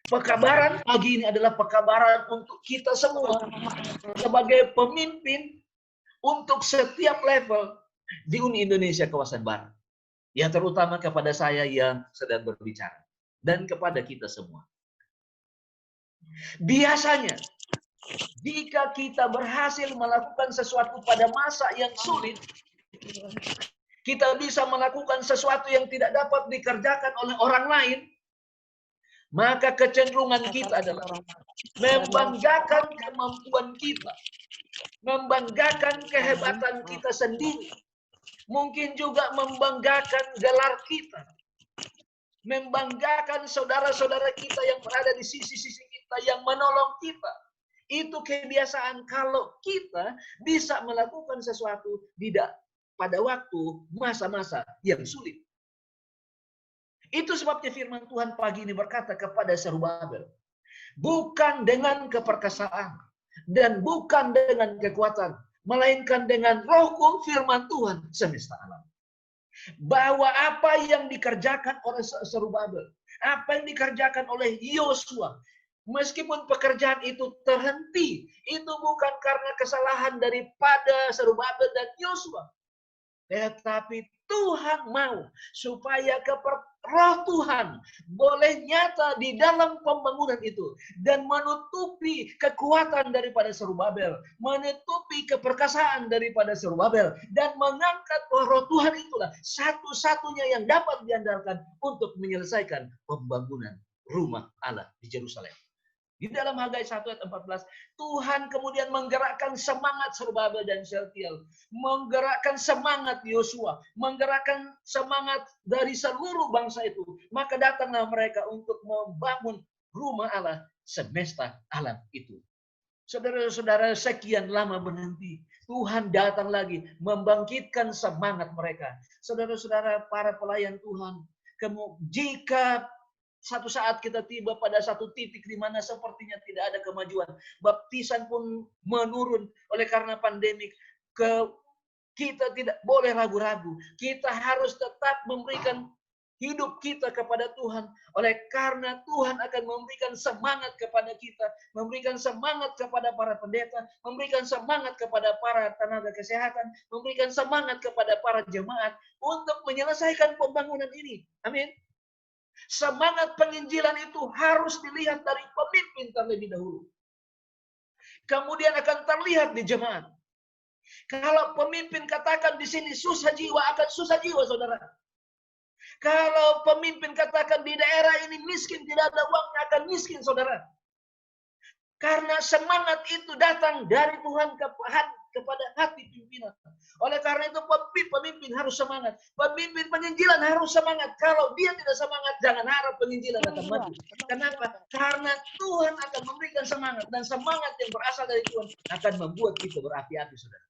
Pekabaran pagi ini adalah pekabaran untuk kita semua sebagai pemimpin untuk setiap level di Uni Indonesia Kawasan Barat. Ya, terutama kepada saya yang sedang berbicara dan kepada kita semua. Biasanya jika kita berhasil melakukan sesuatu pada masa yang sulit, kita bisa melakukan sesuatu yang tidak dapat dikerjakan oleh orang lain, maka kecenderungan kita adalah membanggakan kemampuan kita, membanggakan kehebatan kita sendiri, mungkin juga membanggakan gelar kita, membanggakan saudara-saudara kita yang berada di sisi-sisi kita yang menolong kita. Itu kebiasaan kalau kita bisa melakukan sesuatu tidak pada waktu masa-masa yang sulit. Itu sebabnya firman Tuhan pagi ini berkata kepada Zerubabel, bukan dengan keperkasaan dan bukan dengan kekuatan, melainkan dengan rohku firman Tuhan semesta alam. Bahwa apa yang dikerjakan oleh Zerubabel, apa yang dikerjakan oleh Yosua, meskipun pekerjaan itu terhenti, itu bukan karena kesalahan daripada Zerubabel dan Yosua, tetapi Tuhan mau supaya roh Tuhan boleh nyata di dalam pembangunan itu dan menutupi kekuatan daripada Zerubabel, menutupi keperkasaan daripada Zerubabel, dan mengangkat roh Tuhan itulah satu-satunya yang dapat diandalkan untuk menyelesaikan pembangunan rumah Allah di Yerusalem. Di dalam Hagai 1 ayat 14, Tuhan kemudian menggerakkan semangat Zerubabel dan Shealtiel, menggerakkan semangat Yosua, menggerakkan semangat dari seluruh bangsa itu. Maka datanglah mereka untuk membangun rumah Allah semesta alam itu. Saudara-saudara, sekian lama berhenti. Tuhan datang lagi membangkitkan semangat mereka. Saudara-saudara, para pelayan Tuhan, jika satu saat kita tiba pada satu titik di mana sepertinya tidak ada kemajuan, baptisan pun menurun oleh karena pandemik, kita tidak boleh ragu-ragu. Kita harus tetap memberikan hidup kita kepada Tuhan. Oleh karena Tuhan akan memberikan semangat kepada kita, memberikan semangat kepada para pendeta, memberikan semangat kepada para tenaga kesehatan, memberikan semangat kepada para jemaat untuk menyelesaikan pembangunan ini. Amin. Semangat penginjilan itu harus dilihat dari pemimpin terlebih dahulu. Kemudian akan terlihat di jemaat. Kalau pemimpin katakan di sini susah jiwa, akan susah jiwa, saudara. Kalau pemimpin katakan di daerah ini miskin, tidak ada uangnya, akan miskin, saudara. Karena semangat itu datang dari Tuhan kepada hati pimpinan. Oleh karena itu pemimpin harus semangat. Pemimpin penginjilan harus semangat. Kalau dia tidak semangat, jangan harap penginjilan akan maju. Kenapa? Karena Tuhan akan memberikan semangat. Dan semangat yang berasal dari Tuhan akan membuat kita berapi-api, saudara.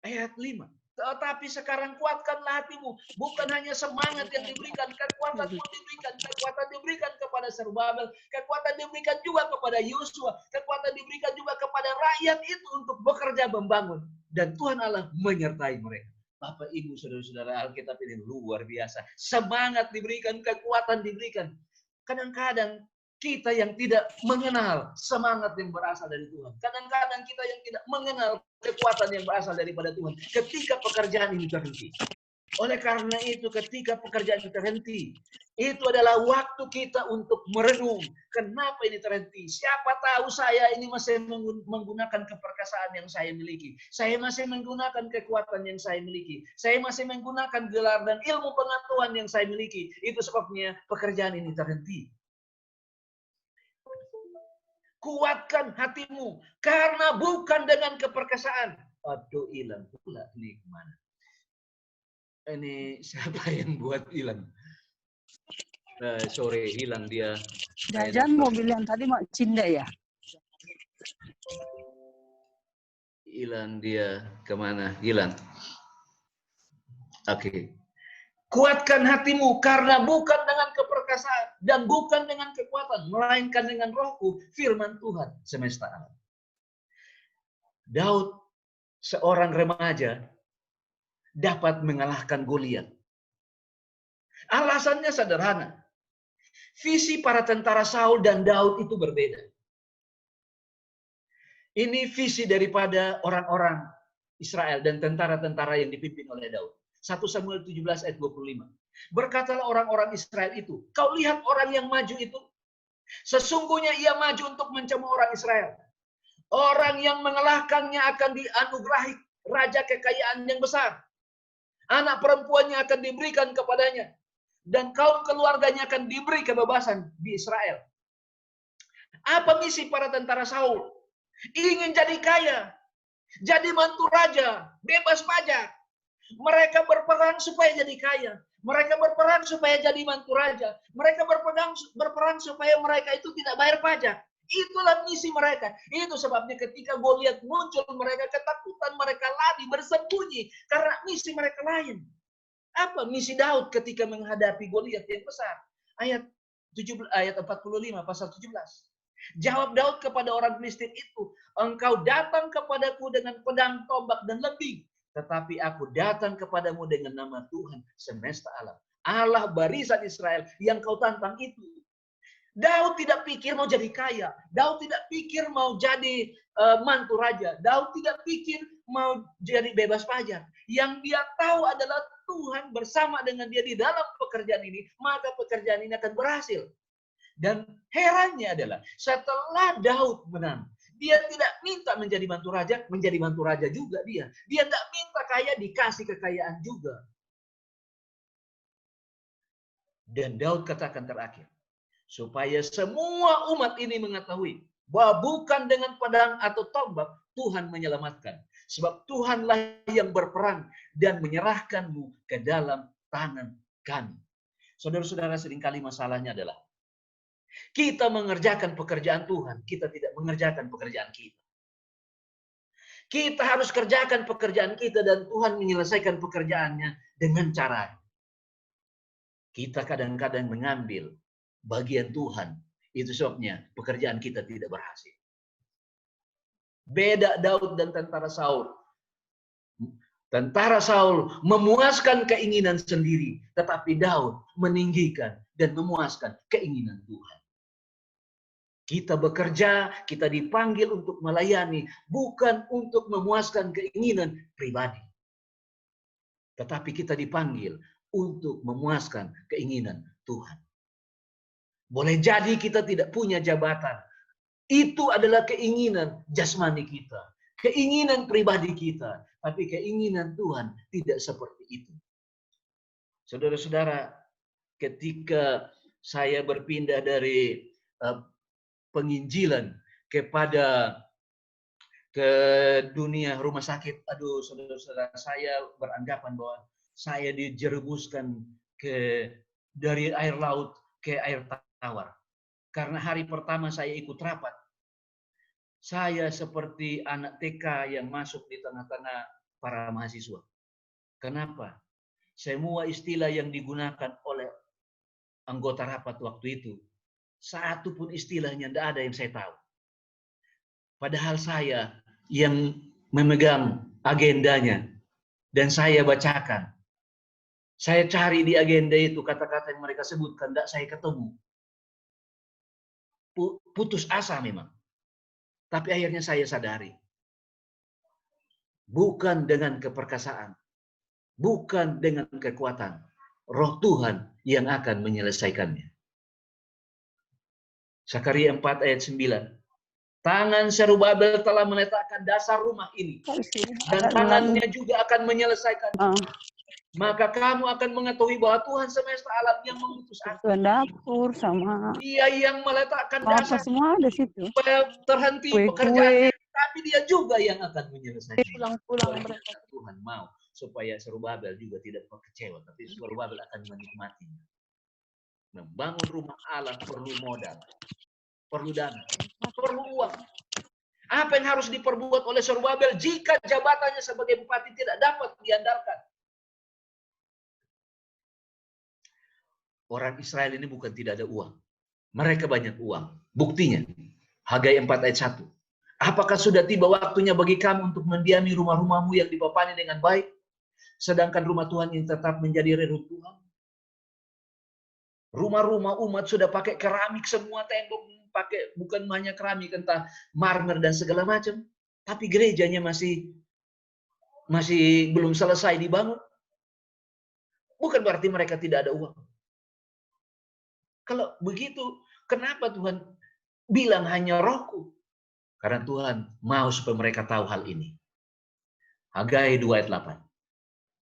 Ayat 5. Tetapi sekarang kuatkanlah hatimu. Bukan hanya semangat yang diberikan, kekuatan pun diberikan. Kekuatan diberikan kepada Zerubabel. Kekuatan diberikan juga kepada Yosua. Kekuatan diberikan juga kepada rakyat itu untuk bekerja membangun. Dan Tuhan Allah menyertai mereka. Bapak, Ibu, saudara-saudara, Alkitab ini luar biasa. Semangat diberikan, kekuatan diberikan. Kadang-kadang kita yang tidak mengenal semangat yang berasal dari Tuhan. Kadang-kadang kita yang tidak mengenal kekuatan yang berasal daripada Tuhan. Ketika pekerjaan ini terhenti. Oleh karena itu, ketika pekerjaan ini terhenti, itu adalah waktu kita untuk merenung. Kenapa ini terhenti? Siapa tahu saya ini masih menggunakan keperkasaan yang saya miliki. Saya masih menggunakan kekuatan yang saya miliki. Saya masih menggunakan gelar dan ilmu pengetahuan yang saya miliki. Itu sebabnya pekerjaan ini terhenti. Kuatkan hatimu, karena bukan dengan keperkasaan. Aduh, hilang pula ini kemana? Ini siapa yang buat hilang? Sore hilang dia. Jajan mobil yang tadi Mak Cinda ya? Hilang dia kemana? Hilang. Oke. Kuatkan hatimu karena bukan dengan keperkasaan dan bukan dengan kekuatan, melainkan dengan Rohku, firman Tuhan semesta alam. Daud, seorang remaja, dapat mengalahkan Goliat. Alasannya sederhana. Visi para tentara Saul dan Daud itu berbeda. Ini visi daripada orang-orang Israel dan tentara-tentara yang dipimpin oleh Daud. 1 Samuel 17 ayat 25. Berkatalah orang-orang Israel itu, kau lihat orang yang maju itu? Sesungguhnya ia maju untuk mencemooh orang Israel. Orang yang mengalahkannya akan dianugerahi raja kekayaan yang besar. Anak perempuannya akan diberikan kepadanya. Dan kaum keluarganya akan diberi kebebasan di Israel. Apa misi para tentara Saul? Ingin jadi kaya. Jadi mantu raja. Bebas pajak. Mereka berperang supaya jadi kaya. Mereka berperang supaya jadi mantu raja. Mereka berperang supaya mereka itu tidak bayar pajak. Itulah misi mereka. Itu sebabnya ketika Goliat muncul, mereka ketakutan, mereka lari bersembunyi karena misi mereka lain. Apa misi Daud ketika menghadapi Goliat yang besar? Ayat 45 pasal 17. Jawab Daud kepada orang Filistin itu, engkau datang kepadaku dengan pedang, tombak dan lembing, tetapi aku datang kepadamu dengan nama Tuhan semesta alam, Allah barisan Israel yang kau tantang itu. Daud tidak pikir mau jadi kaya. Daud tidak pikir mau jadi mantu raja. Daud tidak pikir mau jadi bebas pajak. Yang dia tahu adalah Tuhan bersama dengan dia di dalam pekerjaan ini, maka pekerjaan ini akan berhasil. Dan herannya adalah setelah Daud menang, dia tidak minta menjadi mantu raja juga dia. Dia tidak minta kaya, dikasih kekayaan juga. Dan Daud katakan terakhir, supaya semua umat ini mengetahui bahwa bukan dengan pedang atau tombak Tuhan menyelamatkan. Sebab Tuhanlah yang berperang dan menyerahkanmu ke dalam tangan kami. Saudara-saudara, seringkali masalahnya adalah kita mengerjakan pekerjaan Tuhan, kita tidak mengerjakan pekerjaan kita. Kita harus kerjakan pekerjaan kita dan Tuhan menyelesaikan pekerjaannya dengan cara. Kita kadang-kadang mengambil bagian Tuhan. Itu sebabnya pekerjaan kita tidak berhasil. Beda Daud dan tentara Saul. Tentara Saul memuaskan keinginan sendiri, tetapi Daud meninggikan dan memuaskan keinginan Tuhan. Kita bekerja, kita dipanggil untuk melayani, bukan untuk memuaskan keinginan pribadi. Tetapi kita dipanggil untuk memuaskan keinginan Tuhan. Boleh jadi kita tidak punya jabatan. Itu adalah keinginan jasmani kita. Keinginan pribadi kita. Tapi keinginan Tuhan tidak seperti itu. Saudara-saudara, ketika saya berpindah dari penginjilan ke dunia rumah sakit, aduh saudara-saudara, saya beranggapan bahwa saya dijerumuskan dari air laut ke air tawar. Karena hari pertama saya ikut rapat, saya seperti anak TK yang masuk di tengah-tengah para mahasiswa. Kenapa? Semua istilah yang digunakan oleh anggota rapat waktu itu, satu pun istilahnya tidak ada yang saya tahu. Padahal saya yang memegang agendanya dan saya bacakan. Saya cari di agenda itu kata-kata yang mereka sebutkan, tidak saya ketemu. Putus asa memang. Tapi akhirnya saya sadari. Bukan dengan keperkasaan. Bukan dengan kekuatan. Roh Tuhan yang akan menyelesaikannya. Zakaria 4 ayat 9. Tangan Zerubabel telah meletakkan dasar rumah ini. Dan tangannya juga akan menyelesaikannya. Maka kamu akan mengetahui bahwa Tuhan semesta alam yang mengutus aku. Tuhan dapur sama Dia yang meletakkan dasar semua ada situ. supaya terhenti pekerjaan, tapi dia juga yang akan menyelesaikan. Pulang-pulang mereka. Tuhan mau supaya Zerubabel juga tidak kecewa, tapi Zerubabel akan menikmatinya. Membangun rumah Allah perlu modal, perlu dana, perlu uang. Apa yang harus diperbuat oleh Zerubabel jika jabatannya sebagai bupati tidak dapat diandalkan? Orang Israel ini bukan tidak ada uang. Mereka banyak uang. Buktinya, Hagai 4 ayat 1. Apakah sudah tiba waktunya bagi kamu untuk mendiami rumah-rumahmu yang dipapani dengan baik, sedangkan rumah Tuhan ini tetap menjadi reruntuhan? Rumah-rumah umat sudah pakai keramik semua, tembok pakai bukan hanya keramik, entah marmer dan segala macam, tapi gerejanya masih belum selesai dibangun. Bukan berarti mereka tidak ada uang. Kalau begitu, kenapa Tuhan bilang hanya Rohku? Karena Tuhan mau supaya mereka tahu hal ini. Hagai 2 ayat 8.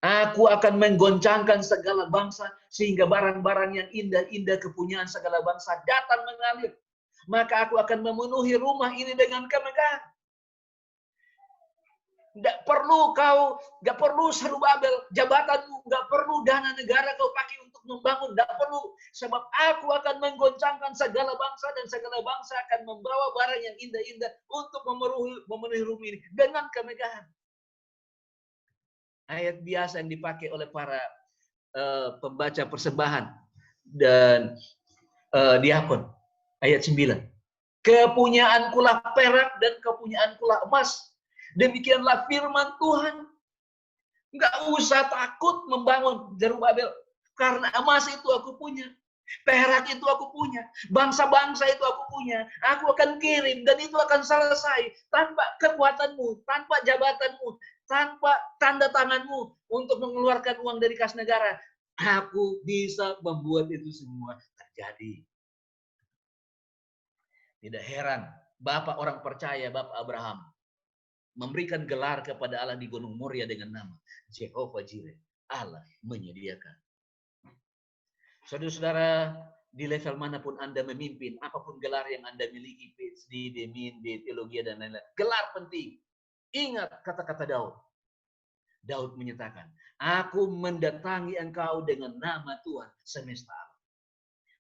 Aku akan menggoncangkan segala bangsa sehingga barang-barang yang indah-indah kepunyaan segala bangsa datang mengalir. Maka aku akan memenuhi rumah ini dengan kemegahan. Nggak perlu Zerubabel, jabatanmu, nggak perlu dana negara kau pakai untuk membangun, nggak perlu. Sebab aku akan menggoncangkan segala bangsa dan segala bangsa akan membawa barang yang indah-indah untuk memenuhi rumah ini dengan kemegahan. Ayat biasa yang dipakai oleh para pembaca persembahan dan diakon. Ayat 9. Kepunyaankulah perak dan kepunyaankulah emas. Demikianlah firman Tuhan. Nggak usah takut membangun Zerubabel. Karena emas itu aku punya. Perak itu aku punya. Bangsa-bangsa itu aku punya. Aku akan kirim dan itu akan selesai. Tanpa kekuatanmu, tanpa jabatanmu, tanpa tanda tanganmu untuk mengeluarkan uang dari kas negara. Aku bisa membuat itu semua terjadi. Tidak heran, Bapak orang percaya, Bapak Abraham, memberikan gelar kepada Allah di Gunung Moria dengan nama Jehovah Jireh, Allah menyediakan. Saudara-saudara, di level manapun Anda memimpin, apapun gelar yang Anda miliki, PhD, Demin, di teologi dan lain-lain, gelar penting. Ingat kata-kata Daud. Daud menyatakan, aku mendatangi engkau dengan nama Tuhan semesta alam.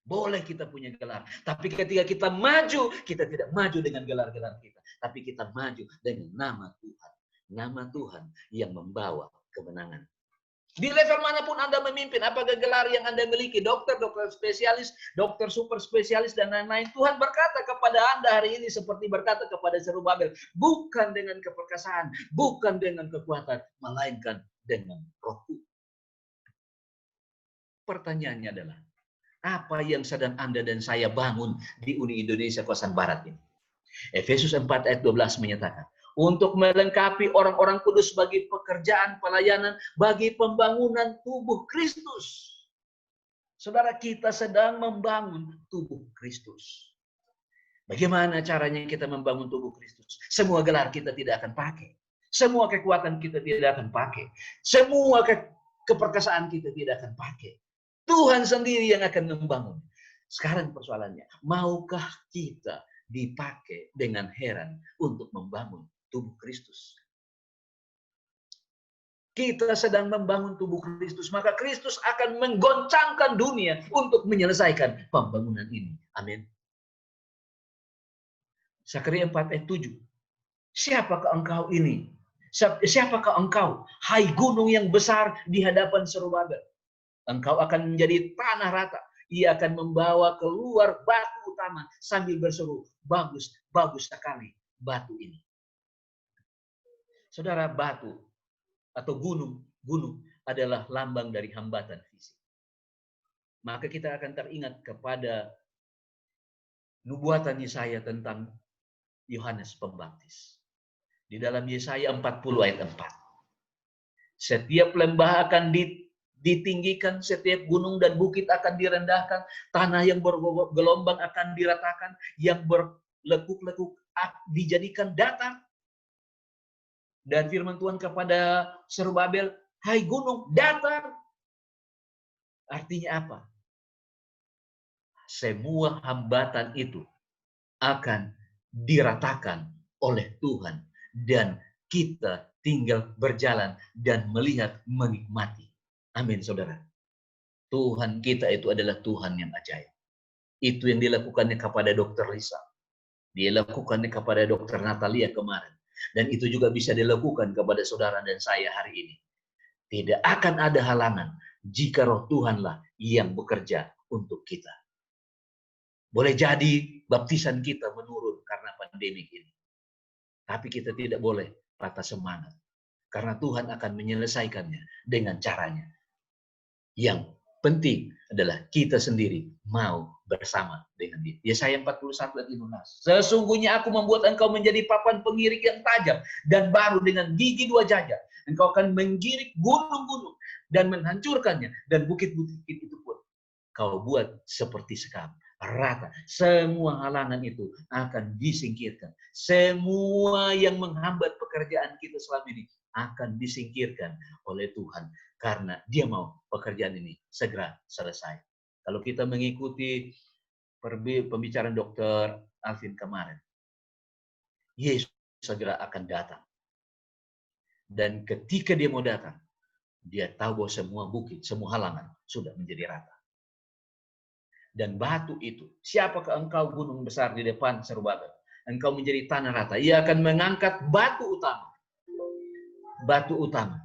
Boleh kita punya gelar, tapi ketika kita maju, kita tidak maju dengan gelar-gelar kita, tapi kita maju dengan nama Tuhan. Nama Tuhan yang membawa kemenangan. Di level manapun Anda memimpin, apakah gelar yang Anda miliki, dokter, dokter spesialis, dokter super spesialis, dan lain-lain, Tuhan berkata kepada Anda hari ini seperti berkata kepada Zerubabel, bukan dengan keperkasaan, bukan dengan kekuatan, melainkan dengan Rohku. Pertanyaannya adalah, apa yang sedang Anda dan saya bangun di Uni Indonesia Kawasan Barat ini? Efesus 4 ayat 12 menyatakan, untuk melengkapi orang-orang kudus bagi pekerjaan pelayanan, bagi pembangunan tubuh Kristus. Saudara, kita sedang membangun tubuh Kristus. Bagaimana caranya kita membangun tubuh Kristus? Semua gelar kita tidak akan pakai. Semua kekuatan kita tidak akan pakai. Semua keperkasaan kita tidak akan pakai. Tuhan sendiri yang akan membangun. Sekarang persoalannya, maukah kita dipakai dengan heran untuk membangun tubuh Kristus? Kita sedang membangun tubuh Kristus, maka Kristus akan menggoncangkan dunia untuk menyelesaikan pembangunan ini. Amin. Zakaria 4 ayat 7. Siapakah engkau ini? Siapakah engkau, hai gunung yang besar di hadapan Zerubabel? Engkau akan menjadi tanah rata. Ia akan membawa keluar batu utama sambil berseru, bagus, bagus sekali batu ini. Saudara, batu atau gunung adalah lambang dari hambatan fisik. Maka kita akan teringat kepada nubuatan Yesaya tentang Yohanes Pembaptis. Di dalam Yesaya 40 ayat 4. Setiap lembah akan ditinggikan, setiap gunung dan bukit akan direndahkan, tanah yang bergelombang akan diratakan, yang berlekuk-lekuk dijadikan datar. Dan firman Tuhan kepada Zerubabel, hai gunung, datar. Artinya apa? Semua hambatan itu akan diratakan oleh Tuhan dan kita tinggal berjalan dan melihat, menikmati. Amin, saudara. Tuhan kita itu adalah Tuhan yang ajaib. Itu yang dilakukannya kepada Dr. Lisa. Dia lakukannya kepada Dr. Natalia kemarin. Dan itu juga bisa dilakukan kepada saudara dan saya hari ini. Tidak akan ada halangan jika roh Tuhanlah yang bekerja untuk kita. Boleh jadi baptisan kita menurun karena pandemi ini. Tapi kita tidak boleh patah semangat. Karena Tuhan akan menyelesaikannya dengan caranya. Yang penting adalah kita sendiri mau bersama dengan dia. Yesaya 41 ayat 15. Sesungguhnya aku membuat engkau menjadi papan pengirik yang tajam dan baru dengan gigi 2 jajah. Engkau akan menggirik gunung-gunung dan menghancurkannya, dan bukit-bukit itu pun kau buat seperti sekam, rata. Semua halangan itu akan disingkirkan. Semua yang menghambat pekerjaan kita selama ini akan disingkirkan oleh Tuhan. Karena dia mau pekerjaan ini segera selesai. Kalau kita mengikuti pembicaraan Dr. Alvin kemarin, Yesus segera akan datang. Dan ketika dia mau datang, dia tahu bahwa semua bukit, semua halangan sudah menjadi rata. Dan batu itu, siapakah engkau gunung besar di depan Zerubabel? Engkau menjadi tanah rata. Ia akan mengangkat batu utama. Batu utama.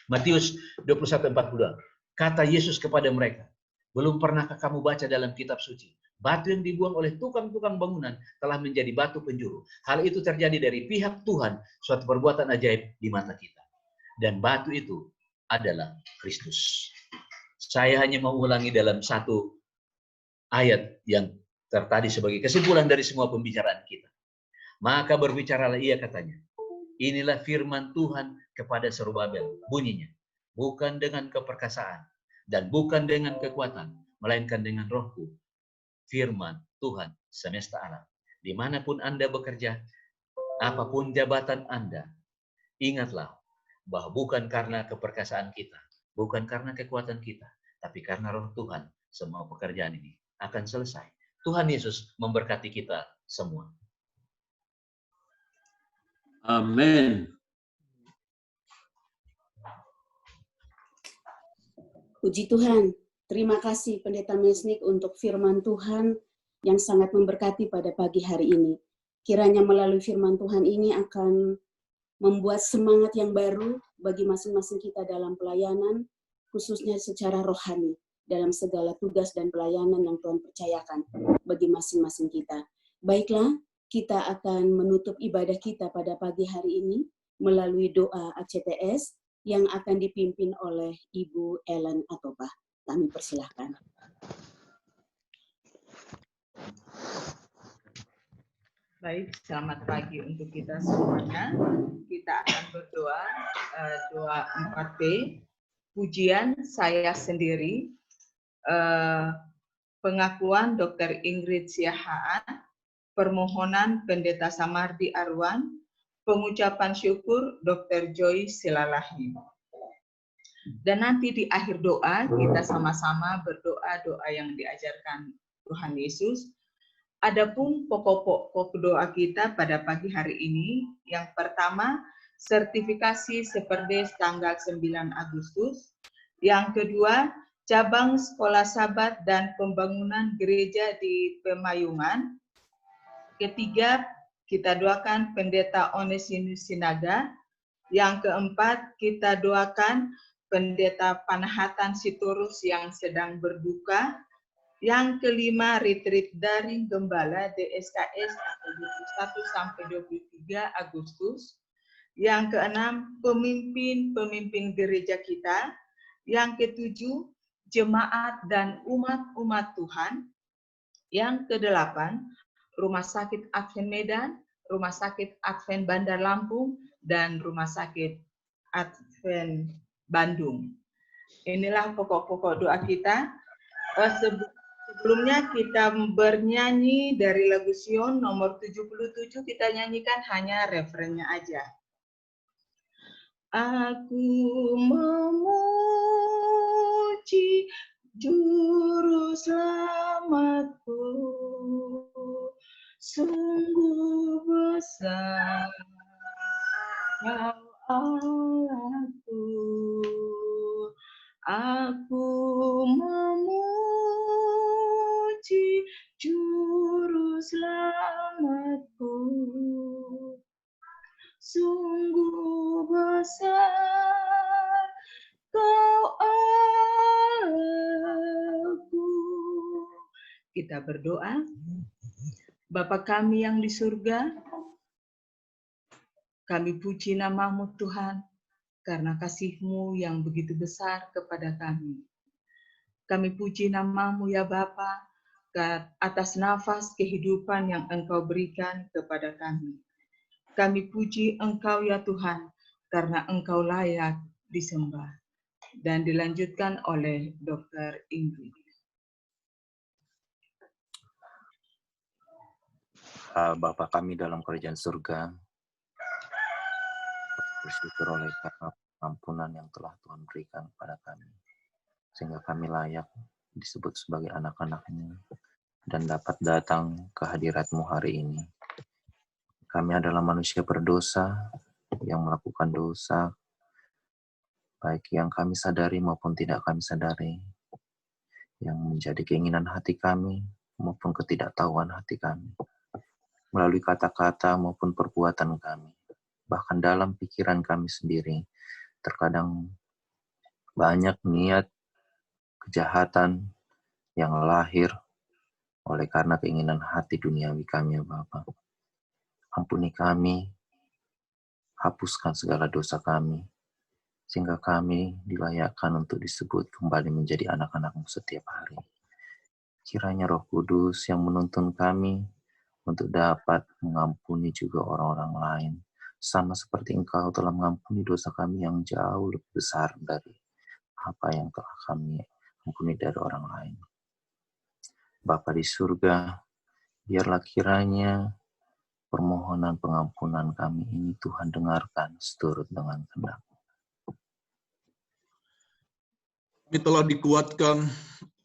Matius 21:42. Kata Yesus kepada mereka, belum pernahkah kamu baca dalam kitab suci? Batu yang dibuang oleh tukang-tukang bangunan telah menjadi batu penjuru. Hal itu terjadi dari pihak Tuhan, suatu perbuatan ajaib di mata kita. Dan batu itu adalah Kristus. Saya hanya mau ulangi dalam satu ayat yang tertadi sebagai kesimpulan dari semua pembicaraan kita. Maka berbicaralah ia, katanya. Inilah firman Tuhan kepada Zerubabel. Bunyinya, bukan dengan keperkasaan dan bukan dengan kekuatan, melainkan dengan rohku. Firman Tuhan semesta alam. Dimanapun Anda bekerja, apapun jabatan Anda, ingatlah bahwa bukan karena keperkasaan kita, bukan karena kekuatan kita, tapi karena roh Tuhan, semua pekerjaan ini akan selesai. Tuhan Yesus memberkati kita semua. Amin. Puji Tuhan. Terima kasih Pendeta Mesnik untuk firman Tuhan yang sangat memberkati pada pagi hari ini. Kiranya melalui firman Tuhan ini akan membuat semangat yang baru bagi masing-masing kita dalam pelayanan, khususnya secara rohani, dalam segala tugas dan pelayanan yang Tuhan percayakan bagi masing-masing kita. Baiklah, kita akan menutup ibadah kita pada pagi hari ini melalui doa ACTS yang akan dipimpin oleh Ibu Ellen Atopa. Kami persilahkan. Baik, selamat pagi untuk kita semuanya. Kita akan berdoa, doa 4P, pujian saya sendiri, pengakuan Dr. Ingrid Siahaan, permohonan Pendeta Samardi Arwan, pengucapan syukur Dr. Joy Silalahi. Dan nanti di akhir doa kita sama-sama berdoa doa yang diajarkan Tuhan Yesus. Adapun pokok-pokok doa kita pada pagi hari ini, yang pertama sertifikasi Seperdes tanggal 9 Agustus, yang kedua cabang sekolah Sabat dan pembangunan gereja di Pemayungan, ketiga kita doakan Pendeta Onesimus Sinaga, yang keempat kita doakan Pendeta Panahatan Sitorus yang sedang berduka. Yang kelima, retreat daring Gembala DSKS 21-23 Agustus. Yang keenam, pemimpin-pemimpin gereja kita. Yang ketujuh, jemaat dan umat-umat Tuhan. Yang kedelapan, Rumah Sakit Advent Medan, Rumah Sakit Advent Bandar Lampung, dan Rumah Sakit Advent Bandung. Inilah pokok-pokok doa kita. Sebelumnya kita bernyanyi dari lagu Sion nomor 77, kita nyanyikan hanya refrennya aja. Aku memuji Juru Selamatku, sungguh Aku memuji Juru Selamatku. Sungguh besar Kau Allahku. Kita berdoa. Bapa kami yang di surga, kami puji nama-Mu Tuhan, karena kasih-Mu yang begitu besar kepada kami. Kami puji nama-Mu ya Bapa, atas nafas kehidupan yang Engkau berikan kepada kami. Kami puji Engkau ya Tuhan, karena Engkau layak disembah. Dan dilanjutkan oleh Dr. Ingrid. Bapa kami dalam kerajaan surga, bersyukur oleh karena ampunan yang telah Tuhan berikan kepada kami, sehingga kami layak disebut sebagai anak-anak-Mu dan dapat datang ke hadirat-Mu hari ini. Kami adalah manusia berdosa yang melakukan dosa, baik yang kami sadari maupun tidak kami sadari, yang menjadi keinginan hati kami maupun ketidaktahuan hati kami, melalui kata-kata maupun perbuatan kami, bahkan dalam pikiran kami sendiri, terkadang banyak niat kejahatan yang lahir oleh karena keinginan hati duniawi kami, ya Bapa. Ampuni kami, hapuskan segala dosa kami, sehingga kami dilayakkan untuk disebut kembali menjadi anak-anak-Mu setiap hari. Kiranya Roh Kudus yang menuntun kami untuk dapat mengampuni juga orang-orang lain, sama seperti Engkau telah mengampuni dosa kami yang jauh lebih besar dari apa yang telah kami ampuni dari orang lain. Bapa di surga, biarlah kiranya permohonan pengampunan kami ini Tuhan dengarkan seturut dengan kehendak-Mu. Kami telah dikuatkan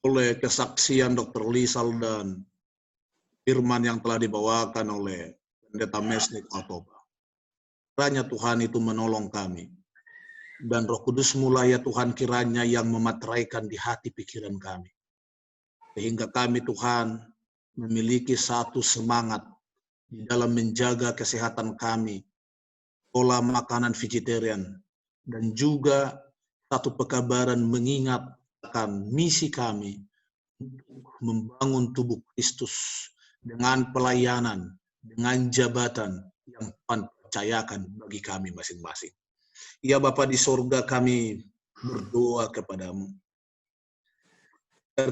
oleh kesaksian Dr. Lisal dan firman yang telah dibawakan oleh Pendeta Mesnik Atoba. Kiranya Tuhan itu menolong kami. Dan Roh Kudus mulai ya Tuhan kiranya yang memateraikan di hati pikiran kami. Sehingga kami Tuhan memiliki satu semangat di dalam menjaga kesehatan kami, pola makanan vegetarian, dan juga satu pekabaran mengingat akan misi kami untuk membangun tubuh Kristus dengan pelayanan, dengan jabatan yang Tuhan percayakan bagi kami masing-masing. Ya Bapa di sorga, kami berdoa kepadamu.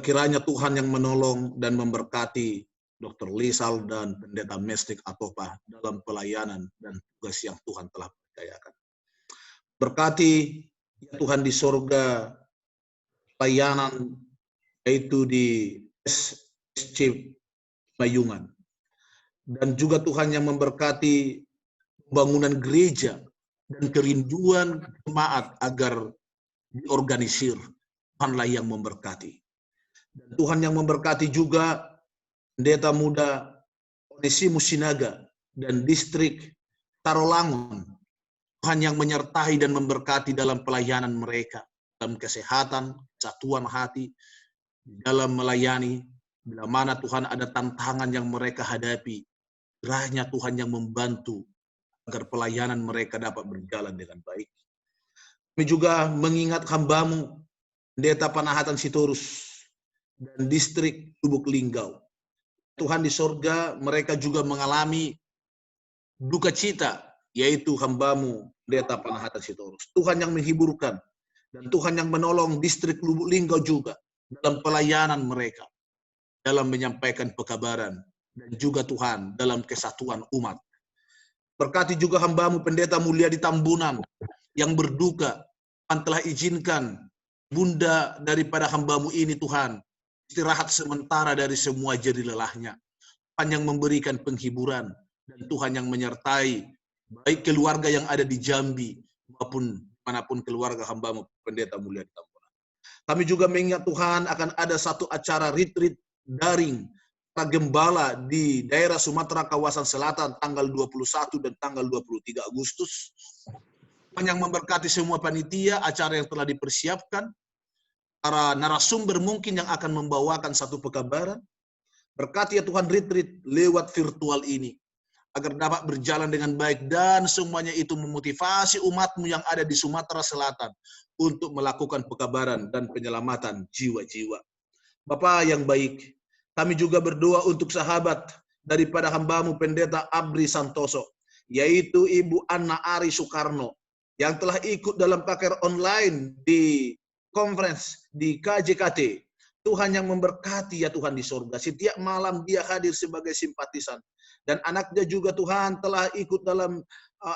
Kiranya Tuhan yang menolong dan memberkati Dr. Lisal dan Pendeta Mesnik Atopa dalam pelayanan dan tugas yang Tuhan telah percayakan. Berkati ya Tuhan di sorga pelayanan yaitu di SC Mayungan. Dan juga Tuhan yang memberkati pembangunan gereja dan kerinduan jemaat agar diorganisir. Tuhanlah yang memberkati. Dan Tuhan yang memberkati juga Pendeta Muda Onesimus Sinaga dan distrik Tarolangun. Tuhan yang menyertai dan memberkati dalam pelayanan mereka, dalam kesehatan, kesatuan hati, dalam melayani, bila mana Tuhan ada tantangan yang mereka hadapi, kiranya Tuhan yang membantu agar pelayanan mereka dapat berjalan dengan baik. Kami juga mengingat hamba-Mu, Pendeta Panahatan Sitorus, dan distrik Lubuk Linggau. Tuhan di sorga, mereka juga mengalami duka cita, yaitu hamba-Mu, Pendeta Panahatan Sitorus. Tuhan yang menghiburkan, dan Tuhan yang menolong distrik Lubuk Linggau juga, dalam pelayanan mereka, dalam menyampaikan pekabaran, dan juga Tuhan dalam kesatuan umat. Berkati juga hamba-Mu Pendeta Mulyadi Tambunan, yang berduka, Tuhan telah izinkan bunda daripada hamba-Mu ini Tuhan, istirahat sementara dari semua jerih lelahnya. Tuhan yang memberikan penghiburan, dan Tuhan yang menyertai baik keluarga yang ada di Jambi, maupun manapun keluarga hamba-Mu Pendeta Mulyadi Tambunan. Kami juga mengingat Tuhan akan ada satu acara retreat daring para gembala di daerah Sumatera kawasan selatan tanggal 21 dan tanggal 23 Agustus. Tuhan yang memberkati semua panitia, acara yang telah dipersiapkan, para narasumber mungkin yang akan membawakan satu pekabaran. Berkati ya Tuhan retreat lewat virtual ini, agar dapat berjalan dengan baik dan semuanya itu memotivasi umatmu yang ada di Sumatera Selatan untuk melakukan pekabaran dan penyelamatan jiwa-jiwa. Bapa yang baik, kami juga berdoa untuk sahabat daripada hambamu Pendeta Abri Santoso, yaitu Ibu Anna Ari Soekarno, yang telah ikut dalam KKR online di conference di KJKT. Tuhan yang memberkati ya Tuhan di surga. Setiap malam dia hadir sebagai simpatisan. Dan anaknya juga Tuhan telah ikut dalam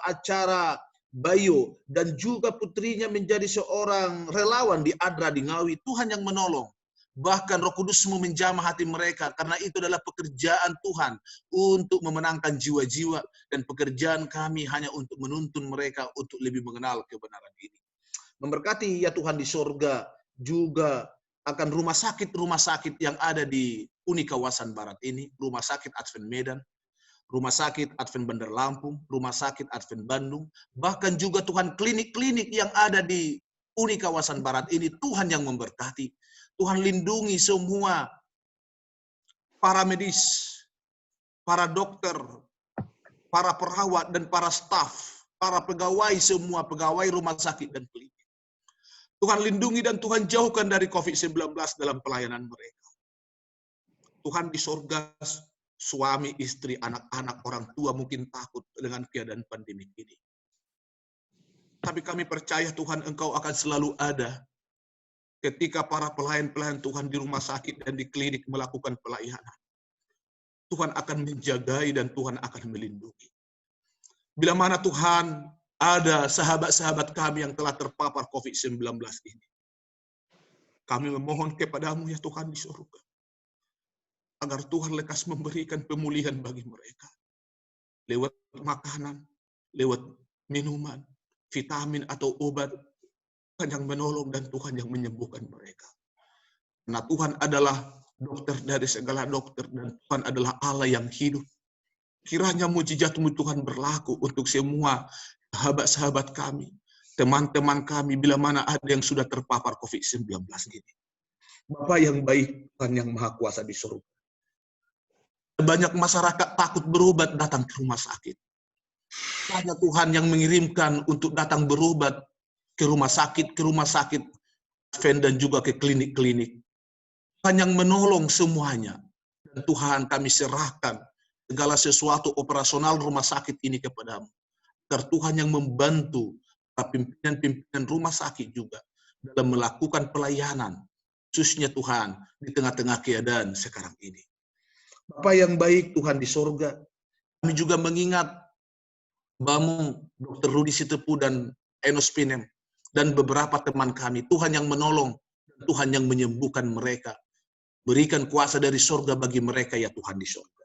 acara Bayo. Dan juga putrinya menjadi seorang relawan di Adra di Ngawi. Tuhan yang menolong. Bahkan Roh Kudus-Mu menjamah hati mereka. Karena itu adalah pekerjaan Tuhan untuk memenangkan jiwa-jiwa. Dan pekerjaan kami hanya untuk menuntun mereka untuk lebih mengenal kebenaran ini. Memberkati ya Tuhan di surga juga akan rumah sakit yang ada di Uni Kawasan Barat ini, Rumah Sakit Advent Medan, Rumah Sakit Advent Bandar Lampung, Rumah Sakit Advent Bandung, bahkan juga Tuhan klinik-klinik yang ada di Uni Kawasan Barat ini, Tuhan yang memberkati. Tuhan lindungi semua para medis, para dokter, para perawat dan para staf, para pegawai, semua pegawai rumah sakit dan klinik. Tuhan lindungi dan Tuhan jauhkan dari COVID-19 dalam pelayanan mereka. Tuhan di sorga, suami, istri, anak-anak, orang tua mungkin takut dengan keadaan pandemi ini. Tapi kami percaya Tuhan Engkau akan selalu ada ketika para pelayan-pelayan Tuhan di rumah sakit dan di klinik melakukan pelayanan. Tuhan akan menjagai dan Tuhan akan melindungi. Bila mana Tuhan ada sahabat-sahabat kami yang telah terpapar COVID-19 ini. Kami memohon kepadamu ya Tuhan di surga. Agar Tuhan lekas memberikan pemulihan bagi mereka. Lewat makanan, lewat minuman, vitamin atau obat. Tuhan yang menolong dan Tuhan yang menyembuhkan mereka. Karena Tuhan adalah dokter dari segala dokter dan Tuhan adalah Allah yang hidup. Kiranya mujizat-Mu Tuhan berlaku untuk semua sahabat-sahabat kami, teman-teman kami, bila mana ada yang sudah terpapar COVID-19 ini. Bapa yang baik, Tuhan yang Maha Kuasa di surga. Banyak masyarakat takut berobat datang ke rumah sakit. Hanya Tuhan yang mengirimkan untuk datang berobat ke rumah sakit dan juga ke klinik-klinik. Tuhan yang menolong semuanya. Dan Tuhan kami serahkan segala sesuatu operasional rumah sakit ini kepadamu. Agar Tuhan yang membantu pimpinan-pimpinan rumah sakit juga dalam melakukan pelayanan, khususnya Tuhan di tengah-tengah keadaan sekarang ini. Bapa yang baik Tuhan di sorga, kami juga mengingat Bamu, Dr. Rudi Sitepu dan Enos Pinem, dan beberapa teman kami, Tuhan yang menolong, Tuhan yang menyembuhkan mereka. Berikan kuasa dari sorga bagi mereka ya Tuhan di sorga.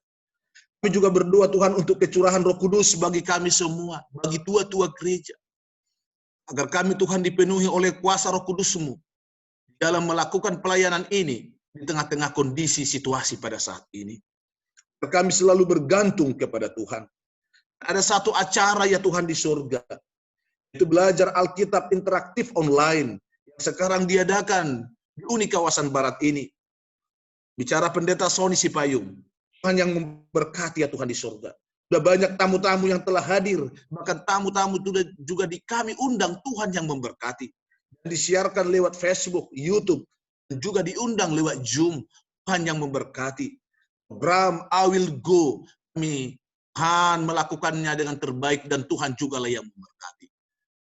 Kami juga berdoa Tuhan untuk kecurahan Roh Kudus bagi kami semua, bagi tua-tua gereja. Agar kami Tuhan dipenuhi oleh kuasa Roh Kudus-Mu dalam melakukan pelayanan ini di tengah-tengah kondisi situasi pada saat ini. Kami selalu bergantung kepada Tuhan. Ada satu acara ya Tuhan di surga, itu belajar Alkitab interaktif online yang sekarang diadakan di Uni Kawasan Barat ini. Bicara Pendeta Sony Sipayung. Tuhan yang memberkati ya Tuhan di surga. Sudah banyak tamu-tamu yang telah hadir. Bahkan tamu-tamu juga kami undang, Tuhan yang memberkati. Dan disiarkan lewat Facebook, YouTube. Dan juga diundang lewat Zoom. Tuhan yang memberkati. Program I Will Go. Kami Tuhan melakukannya dengan terbaik. Dan Tuhan juga lah yang memberkati.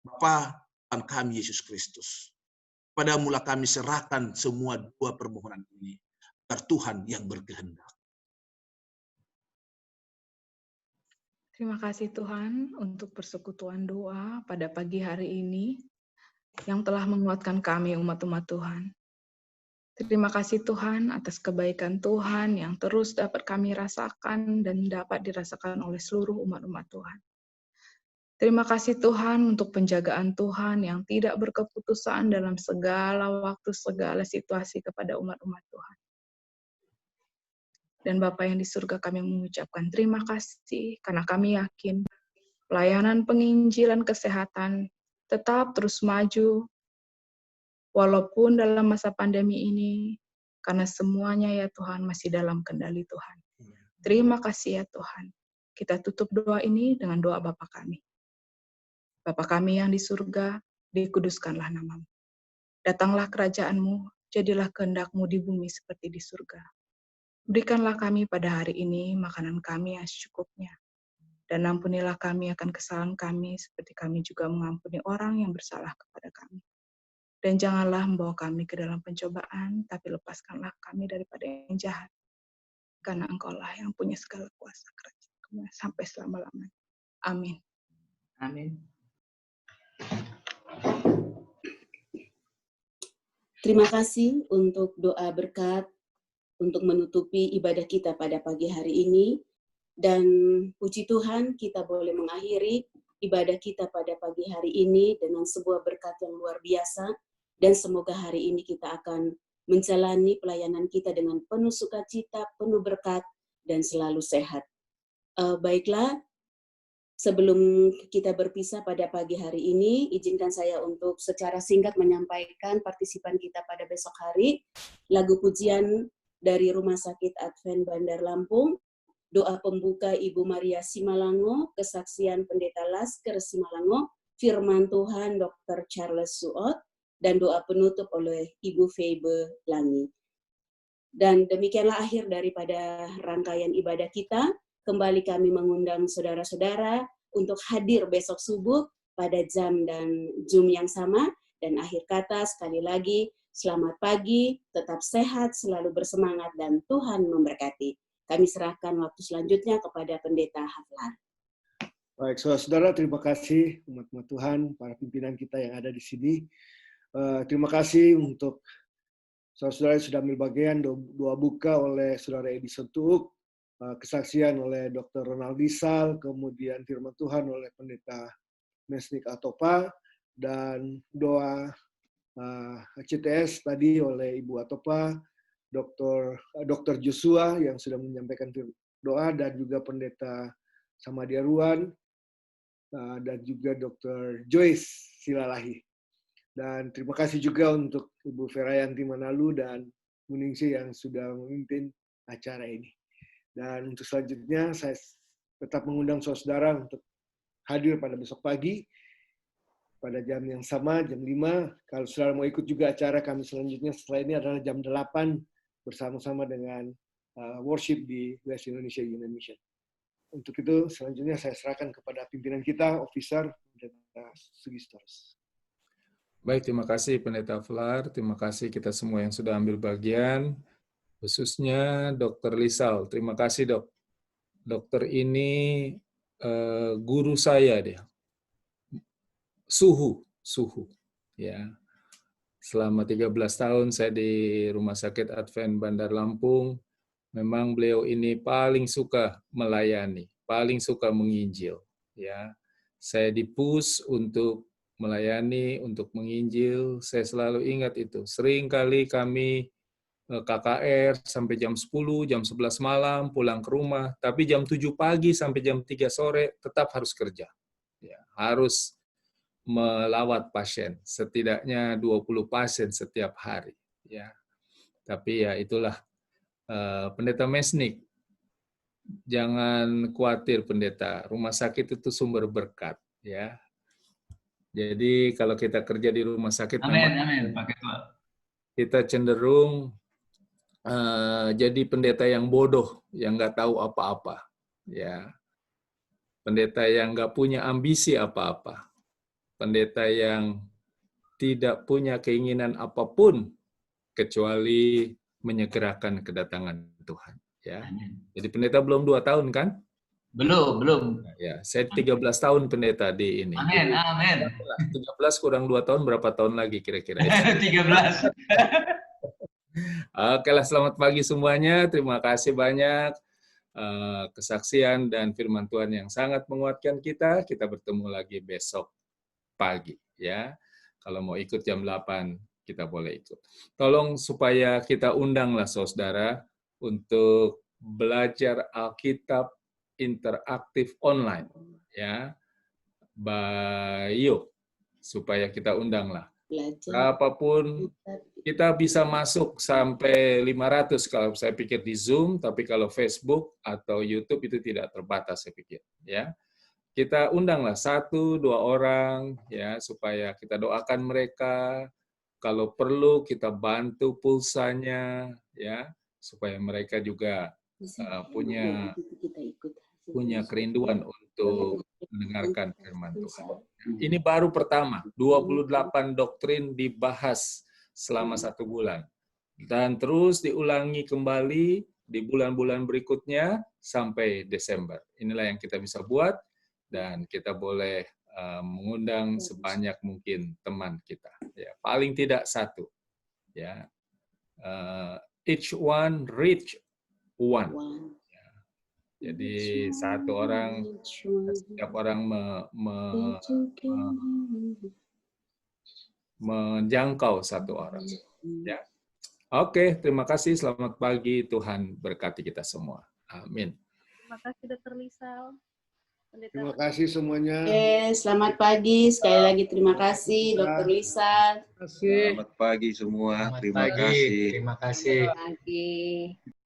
Bapa Tuhan kami Yesus Kristus. Padamu-lah kami serahkan semua dua permohonan ini. Agar Tuhan yang berkehendak. Terima kasih Tuhan untuk persekutuan doa pada pagi hari ini yang telah menguatkan kami umat-umat Tuhan. Terima kasih Tuhan atas kebaikan Tuhan yang terus dapat kami rasakan dan dapat dirasakan oleh seluruh umat-umat Tuhan. Terima kasih Tuhan untuk penjagaan Tuhan yang tidak berkeputusan dalam segala waktu, segala situasi kepada umat-umat Tuhan. Dan Bapa yang di surga, kami mengucapkan terima kasih karena kami yakin pelayanan penginjilan kesehatan tetap terus maju walaupun dalam masa pandemi ini, karena semuanya ya Tuhan masih dalam kendali Tuhan. Terima kasih ya Tuhan. Kita tutup doa ini dengan doa Bapa kami. Bapa kami yang di surga, dikuduskanlah namamu. Datanglah kerajaan-Mu, jadilah kehendak-Mu di bumi seperti di surga. Berikanlah kami pada hari ini makanan kami yang secukupnya. Dan ampunilah kami akan kesalahan kami seperti kami juga mengampuni orang yang bersalah kepada kami. Dan janganlah membawa kami ke dalam pencobaan, tapi lepaskanlah kami daripada yang jahat. Karena Engkaulah yang punya segala kuasa kerajaan sampai selama-lamanya. Amin. Amin. Terima kasih untuk doa berkat untuk menutupi ibadah kita pada pagi hari ini. Dan puji Tuhan kita boleh mengakhiri ibadah kita pada pagi hari ini dengan sebuah berkat yang luar biasa. Dan semoga hari ini kita akan menjalani pelayanan kita dengan penuh sukacita, penuh berkat, dan selalu sehat. Baiklah, sebelum kita berpisah pada pagi hari ini, izinkan saya untuk secara singkat menyampaikan partisipan kita pada besok hari, lagu pujian dari Rumah Sakit Advent Bandar Lampung, doa pembuka Ibu Maria Simalango, kesaksian Pendeta Lasker Simalango, firman Tuhan Dr. Charles Suot, dan doa penutup oleh Ibu Febe Langi. Dan demikianlah akhir daripada rangkaian ibadah kita. Kembali kami mengundang saudara-saudara untuk hadir besok subuh pada jam dan Zoom yang sama. Dan akhir kata sekali lagi, selamat pagi, tetap sehat, selalu bersemangat, dan Tuhan memberkati. Kami serahkan waktu selanjutnya kepada Pendeta Haflar. Baik, saudara-saudara, terima kasih umat-umat Tuhan, para pimpinan kita yang ada di sini. Terima kasih untuk saudara-saudara yang sudah ambil bagian doa buka oleh saudara Edison Tuuk, kesaksian oleh Dr. Ronald Lisal, kemudian firman Tuhan oleh Pendeta Mesnik Atopa, dan doa CTS tadi oleh Ibu Atopa, Dr. Joshua yang sudah menyampaikan doa, dan juga Pendeta Samadia Ruan, dan juga Dr. Joyce Silalahi. Dan terima kasih juga untuk Ibu Ferayanti Manalu dan Muningsi yang sudah memimpin acara ini. Dan untuk selanjutnya, saya tetap mengundang saudara untuk hadir pada besok pagi, pada jam yang sama, jam 5. Kalau saudara mau ikut juga acara kami selanjutnya setelah ini adalah jam 8, bersama-sama dengan worship di West Indonesia Union Mission. Untuk itu, selanjutnya saya serahkan kepada pimpinan kita, Officer Pendeta Sugistorus. Baik, terima kasih Pendeta Flar, terima kasih kita semua yang sudah ambil bagian, khususnya Dr. Lisal. Terima kasih dok. Dokter ini guru saya dia. Suhu. Ya. Selama 13 tahun saya di Rumah Sakit Advent Bandar Lampung, memang beliau ini paling suka melayani, paling suka menginjil. Ya. Saya di-push untuk melayani, untuk menginjil, saya selalu ingat itu. Sering kali kami KKR sampai jam 10, jam 11 malam, pulang ke rumah, tapi jam 7 pagi sampai jam 3 sore tetap harus kerja. Ya, harus melawat pasien, setidaknya 20 pasien setiap hari. Ya. Tapi ya itulah, Pendeta Mesnik, jangan khawatir Pendeta, rumah sakit itu sumber berkat. Ya. Jadi kalau kita kerja di rumah sakit, amin, Pak Ketua. Kita cenderung jadi pendeta yang bodoh, yang nggak tahu apa-apa, ya. Pendeta yang nggak punya ambisi apa-apa, pendeta yang tidak punya keinginan apapun kecuali menyegerakan kedatangan Tuhan. Ya. Jadi pendeta belum 2 tahun kan? Belum. Ya, saya 13 tahun pendeta di ini. Amin. 13 kurang 2 tahun, berapa tahun lagi kira-kira? 13. Oke lah, selamat pagi semuanya. Terima kasih banyak kesaksian dan firman Tuhan yang sangat menguatkan kita. Kita bertemu lagi besok pagi, ya. Kalau mau ikut jam 8, kita boleh ikut. Tolong supaya kita undanglah saudara untuk belajar Alkitab interaktif online, ya, Bayo, supaya kita undanglah. belajar. Berapapun kita bisa masuk sampai 500 kalau saya pikir di Zoom, tapi kalau Facebook atau YouTube itu tidak terbatas saya pikir. Ya, kita undanglah 1-2 orang ya supaya kita doakan mereka. Kalau perlu kita bantu pulsanya ya supaya mereka juga punya kerinduan untuk mendengarkan firman Tuhan. Ini baru pertama, 28 doktrin dibahas selama 1 bulan. Dan terus diulangi kembali di bulan-bulan berikutnya sampai Desember. Inilah yang kita bisa buat dan kita boleh mengundang sebanyak mungkin teman kita. Ya, paling tidak 1. Ya, each one reach one. Jadi 1 orang, setiap orang menjangkau 1 orang. Ya. Oke, terima kasih. Selamat pagi. Tuhan berkati kita semua. Amin. Terima kasih Dr. Lisal. Terima kasih semuanya. Selamat pagi. Sekali lagi terima kasih Dr. Lisal. Selamat pagi semua. Terima kasih. Terima kasih. Terima kasih.